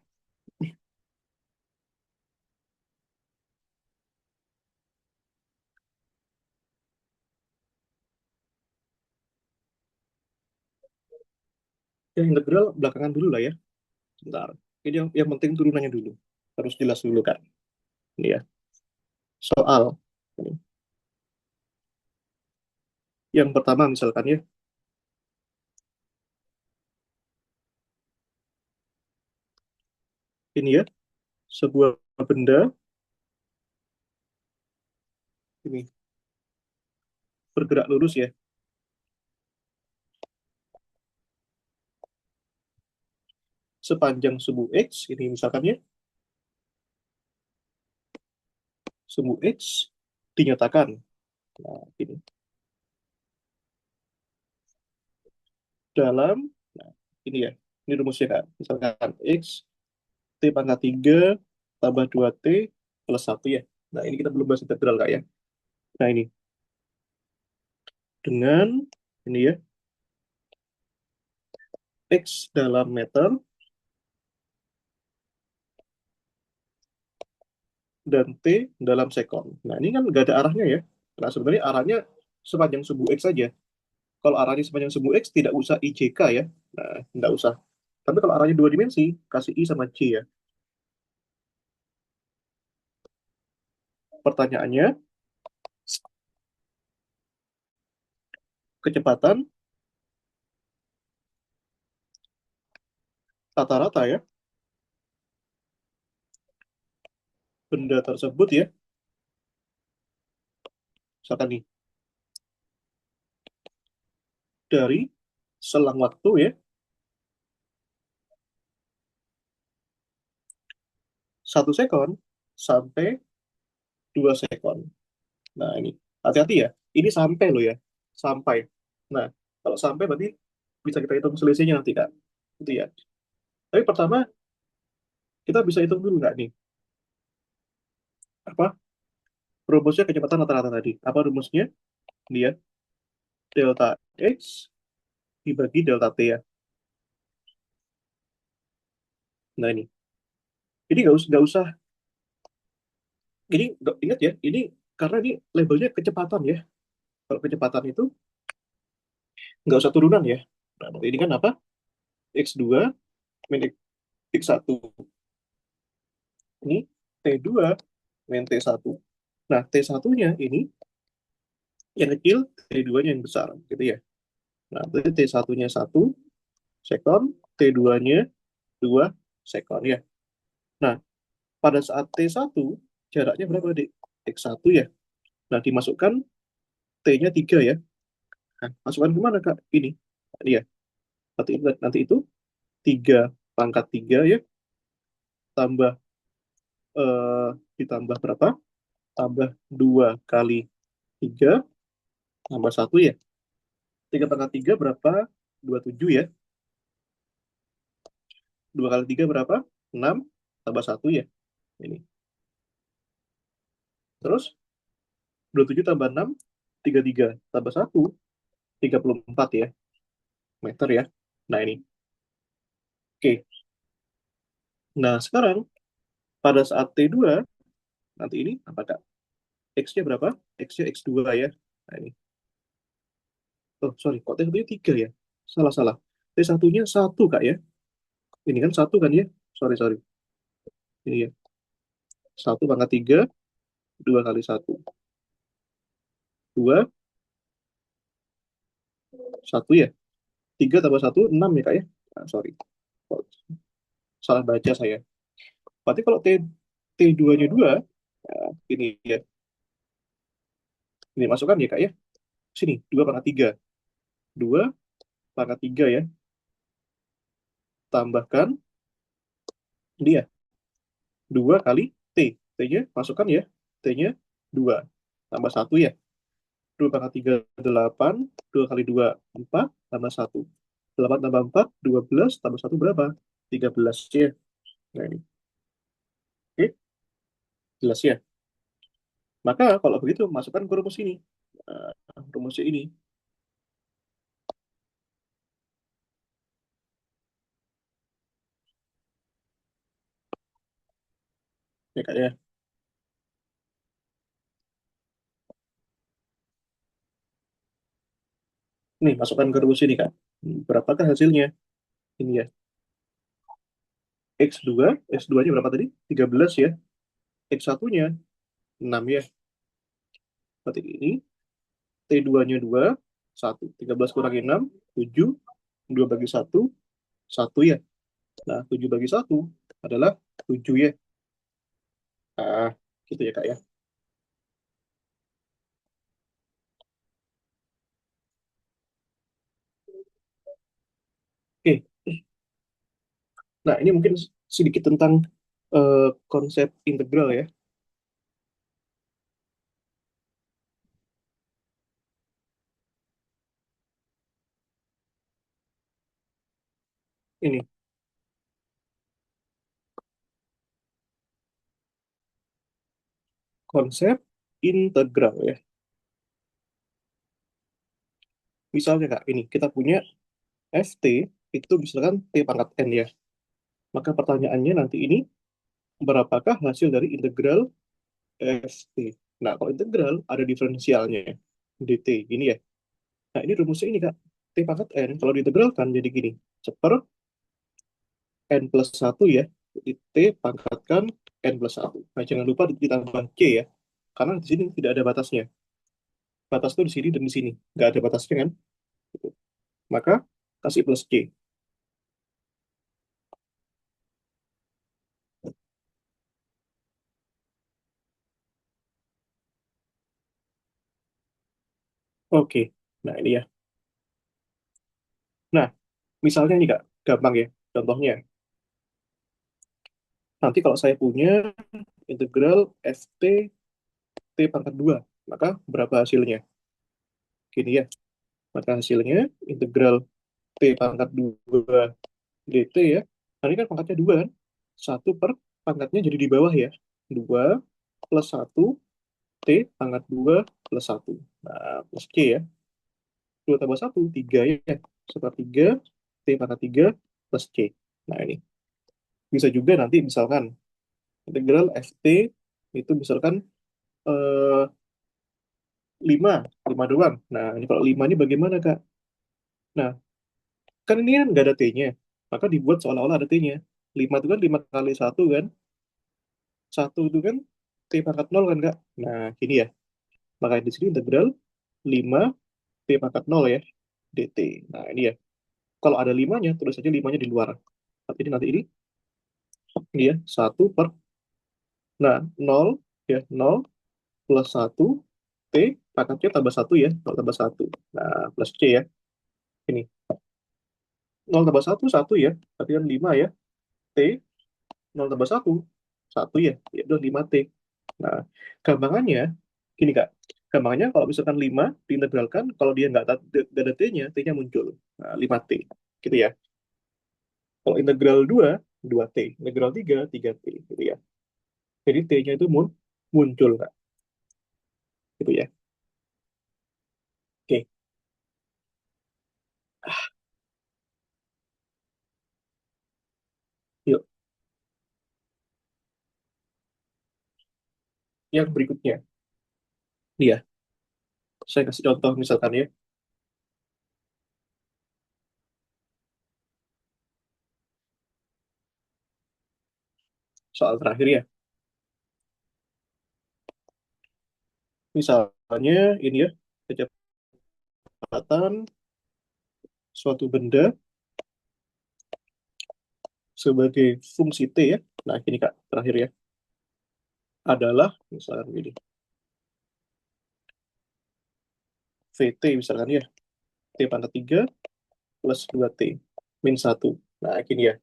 yang integral belakangan dulu lah ya. Sebentar. Ini yang penting turunannya dulu. Harus jelas dulu, Kak. Ini ya. Soal. Ini. Yang pertama misalkan ya, ini ya, sebuah benda, ini. bergerak lurus ya. Sepanjang sumbu X, ini misalkan ya, sumbu X dinyatakan. Nah, ini dalam, nah, ini ya, ini rumusnya Kak. Misalkan X, T pangkat 3 tambah 2T plus 1 ya. Nah, ini kita belum bahas integral Kak ya. Nah, ini dengan ini ya, X dalam meter dan T dalam sekon. Nah, ini kan nggak ada arahnya ya. Nah, sebenarnya arahnya sepanjang sumbu X saja. Kalau arahnya sepanjang sumbu X, tidak usah IJK ya. Nah, nggak usah. Tapi kalau arahnya dua dimensi, kasih I sama J ya. Pertanyaannya, kecepatan rata-rata ya, benda tersebut ya, misalkan nih, dari selang waktu ya, 1 sekon sampai 2 sekon. Nah, ini hati-hati ya. Ini sampai loh ya. Sampai. Nah, kalau sampai berarti bisa kita hitung selisihnya nanti, Kak. Itu ya. Tapi pertama, kita bisa hitung dulu nggak nih? Apa? Rumusnya kecepatan rata-rata tadi. Apa rumusnya? Lihat. Delta X dibagi delta T ya. Nah, ini. Ini nggak usah. Ini ingat ya. Ini karena ini labelnya kecepatan ya. Kalau kecepatan itu nggak usah turunan ya. Nah, berarti ini kan apa? X2 min X1. Ini T2 min T1. Nah, T1-nya ini yang kecil, T2-nya yang besar, gitu ya. Nah, berarti T1-nya 1 sekon, T2-nya 2 sekon ya. Nah, pada saat T1, jaraknya berapa, Dik? X1 ya. Nah, dimasukkan T-nya 3 ya. Nah, masukkan kemana, Kak? Ini. Ini ya. Nanti itu 3 pangkat 3 ya, tambah, eh, ditambah berapa? Tambah 2 kali 3 tambah 1 ya. 3 pangkat 3 berapa? 27 ya. 2 kali 3 berapa? 6 tambah 1 ya. Ini. Terus 27 tambah 6, 33 tambah 1, 34 ya, meter ya. Nah, ini. Oke. Nah, sekarang pada saat T2, nanti ini apakah X-nya berapa? X-nya X2 ya. Nah, ini. Oh, sorry. Kok T1-nya 3 ya? Salah-salah. T1-nya 1, Kak ya. Ini kan 1 kan ya? Sorry, sorry. Ini ya. 1 pangkat 3, 2 kali 1. 2, 1 ya. 3 tambah 1, 6 ya, Kak ya. Nah, sorry. Oh, salah baca saya. Berarti kalau T2-nya 2, nah, ini ya. Ini masukkan ya, Kak ya. Sini, 2 pangkat 3. 2 pangkat 3 ya. Tambahkan dia. 2 kali T. T-nya masukkan ya. T-nya 2. Tambah 1 ya. 2 pangkat 3, 8. 2 kali 2, 4. Tambah 1. 8 tambah 4, 12. Tambah 1 berapa? 13 ya. Nah, ini. Oke, jelas ya. Maka kalau begitu, masukkan ke rumus ini. Nah, rumusnya ini. Ya, Kak ya. Nih, masukkan ke rumus ini, Kak. Berapakah hasilnya? Ini ya. X2, X2-nya berapa tadi? 13 ya. X1-nya 6 ya. Berarti ini T2-nya 2, 1. 13 kurangi 6, 7. 2 bagi 1, 1 ya. Nah, 7 bagi 1 adalah 7 ya. Nah, gitu ya, Kak ya. Nah, ini mungkin sedikit tentang konsep integral ya. Ini konsep integral ya. Misalnya Kak, ini kita punya ft itu misalkan t pangkat n ya. Maka pertanyaannya nanti ini, berapakah hasil dari integral ft? Nah, kalau integral ada diferensialnya dt gini ya. Nah, ini rumusnya ini Kak. T pangkat n kalau diintegralkan jadi gini. Seper n plus satu ya. Jadi T pangkatkan n plus satu. Nah, jangan lupa ditambah C ya. Karena di sini tidak ada batasnya. Batas tuh di sini dan di sini. Nggak ada batasnya kan. Gitu. Maka kasih plus C. Oke. Nah, ini ya. Nah, misalnya nih Kak. Gampang ya. Contohnya. Nanti kalau saya punya integral ft t pangkat 2, maka berapa hasilnya? Gini ya. Maka hasilnya integral t pangkat 2 dt ya. Nah, ini kan pangkatnya 2 kan. Satu per pangkatnya jadi di bawah ya. 2 plus satu T pangkat 2 plus satu. Nah, plus C ya. 2 tambah satu 3 ya. Sepertiga T pangkat 3 plus C. Nah, ini. Bisa juga nanti misalkan integral FT itu misalkan eh, 5. 5 doang. Nah, ini kalau 5 ini bagaimana, Kak? Nah, kan ini kan nggak ada T-nya. Maka dibuat seolah-olah ada T-nya. 5 itu kan 5 kali satu kan. Satu itu kan T pangkat 0 kan, Kak? Nah, gini ya. Maka di sini integral 5 T pangkat 0 ya. dt. Nah, ini ya. Kalau ada limanya, tulis saja limanya di luar. Artinya nanti ini ya, 1 per, nah, 0, ya, 0 plus satu T, pangkatnya tambah satu ya, 0 tambah satu. Nah, plus C ya, ini. 0 tambah satu 1 ya, berarti kan 5 ya. T, 0 tambah satu 1 ya, ya udah 5T. Nah, gampangannya, gini Kak, gampangannya kalau misalkan 5 diintegralkan, kalau dia nggak ada T-nya, T-nya muncul. Nah, 5T, gitu ya. Kalau integral 2 2T. Integral 3 3T, gitu ya. Jadi T-nya itu muncul, Kak. Gitu ya. Oke, yuk. Yang berikutnya. Nih ya, saya kasih contoh misalkan ya, soal terakhir ya. Misalnya ini ya, kecepatan suatu benda sebagai fungsi T ya. Nah, ini Kak, terakhir ya, adalah misalkan ini, VT misalkan ya, T pangkat 3 plus 2T min satu. Nah, gini ya.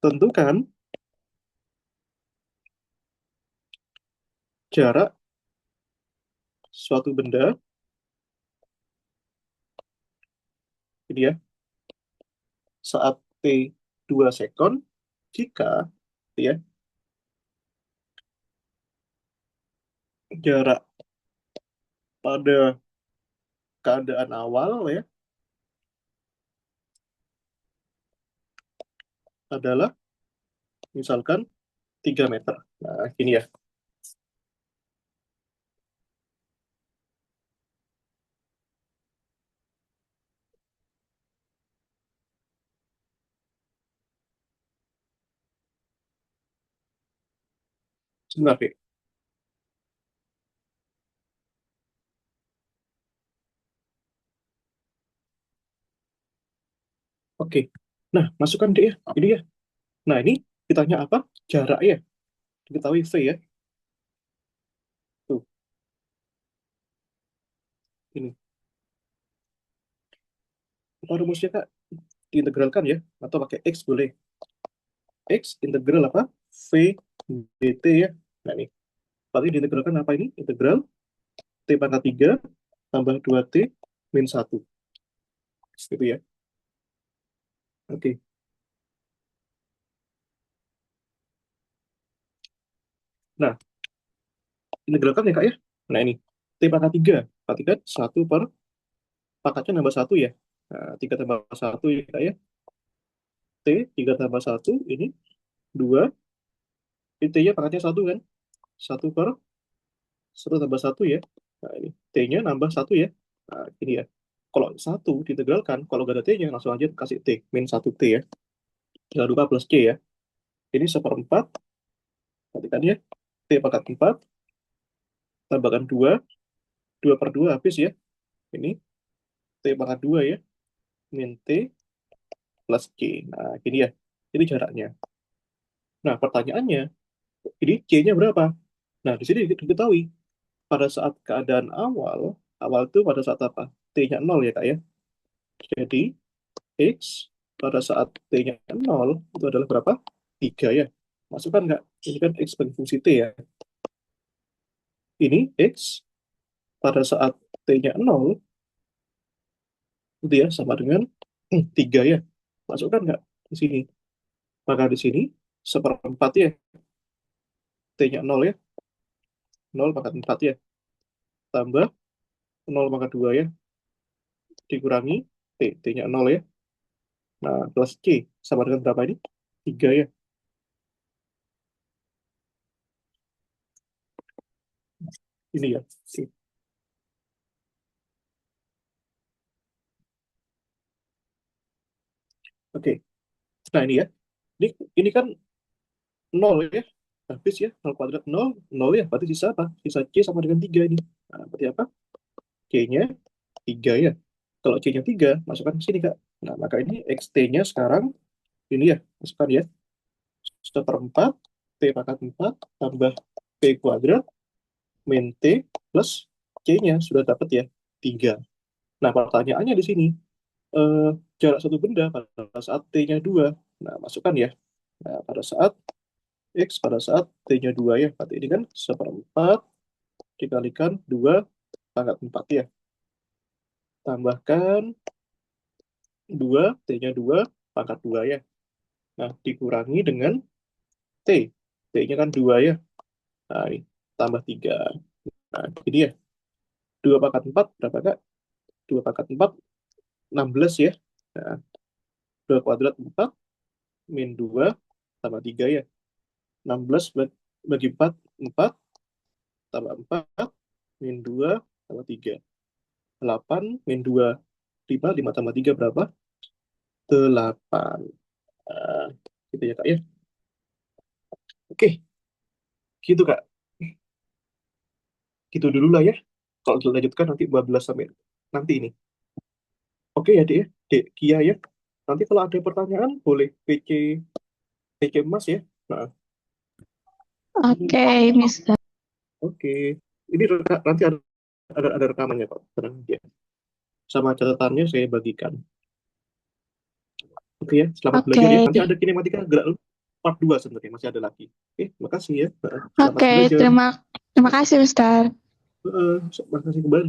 Tentukan jarak suatu benda, ini ya, saat T 2 sekon, jika ya, jarak pada keadaan awal ya adalah misalkan 3 meter. Nah, gini ya. Sebentar, Dek. Oke. Nah, masukkan Dek ya. Ini ya. Nah, ini ditanya apa? Jarak ya. Diketahui V ya. Tuh, ini. Apa rumusnya, Kak? Diintegralkan ya, atau pakai X boleh. X integral apa? V dt ya. Nah, ini. Berarti diintegralkan apa ini? Integral T pangkat 3 tambah 2T min 1. Gitu ya. Oke. Nah, integralkan ya, Kak ya. Nah, ini. T pangkat 3. Berarti kan 1 per pangkatnya nambah 1 ya. Nah, 3 tambah 1 ya, Kak ya. T, 3 tambah 1, ini 2. Ini T-nya pangkatnya 1 kan. 1 per 1 tambah 1 ya. Nah, ini T-nya nambah 1 ya. Nah, ini ya. Kalau 1 diintegralkan, kalau gak ada T-nya, langsung aja kasih T. Min 1 T ya. Tinggal 2 plus C ya. Ini seperempat. Perhatikan ya. T pangkat 4. Tambahkan 2. 2 per 2 habis ya. Ini T pangkat 2 ya. Min T plus C. Nah, ini ya. Ini jaraknya. Nah, pertanyaannya, ini C-nya berapa? Nah, di sini diketahui. Pada saat keadaan awal, awal itu pada saat apa? T-nya 0 ya, Kak ya. Jadi, X pada saat T-nya 0 itu adalah berapa? 3 ya. Masukkan nggak? Ini kan X sebagai fungsi T ya. Ini X pada saat T-nya 0 itu ya sama dengan 3 ya. Masukkan nggak di sini? Maka di sini seperempat ya. T-nya 0 ya. 0 pangkat 4 ya. Tambah 0 pangkat 2 ya. Dikurangi T. T-nya 0 ya. Nah, plus C sama dengan berapa ini? 3 ya. Ini ya. Oke. Nah, ini ya. Ini kan 0 ya. Habis ya. 0 kuadrat 0. 0 ya. Berarti sisa apa? Sisa C sama dengan 3 ini. Nah, berarti apa? C-nya 3 ya. Kalau C-nya 3, masukkan ke sini, Kak. Nah, maka ini XT-nya sekarang ini ya. Masukkan ya. Seperempat. T pangkat 4 tambah P kuadrat min T plus C-nya. Sudah dapat ya. 3. Nah, pertanyaannya di sini. eh, Jarak satu benda pada saat T-nya 2. Nah, masukkan ya. Nah, pada saat X pada saat T-nya 2 ya. Berarti ini kan seperempat dikalikan 2 pangkat 4 ya. Tambahkan 2, T-nya 2 pangkat 2 ya. Nah, dikurangi dengan T. T-nya kan 2 ya. Nah, ini tambah 3. Nah, jadi ya. 2 pangkat 4 berapa, Kak? 2 pangkat 4, 16 ya. Nah, 2 kuadrat 4 min 2 tambah 3 ya. 16 bagi 4, 4 tambah 4 min 2 tambah 3. 8 min 2, 5. 5 tambah 3 berapa? 8. Nah, gitu ya, Kak ya. Oke, gitu, Kak. Gitu dulu lah ya. Kalau dilanjutkan nanti 12 sampai nanti ini. Oke ya, Dek, ya. Dek Kia ya. Nanti kalau ada pertanyaan boleh PC Mas ya. Nah, Oke, Mister. oke. Ini nanti ada rekamannya kok. Tenang aja. Sama catatannya saya bagikan. Oke ya, selamat belajar ya. Oke. Nanti ada kinematika gerak part 2 sebenarnya, masih ada lagi. Oke, makasih ya. Selamat Oke, belajar. terima kasih, Mister. Makasih kembali.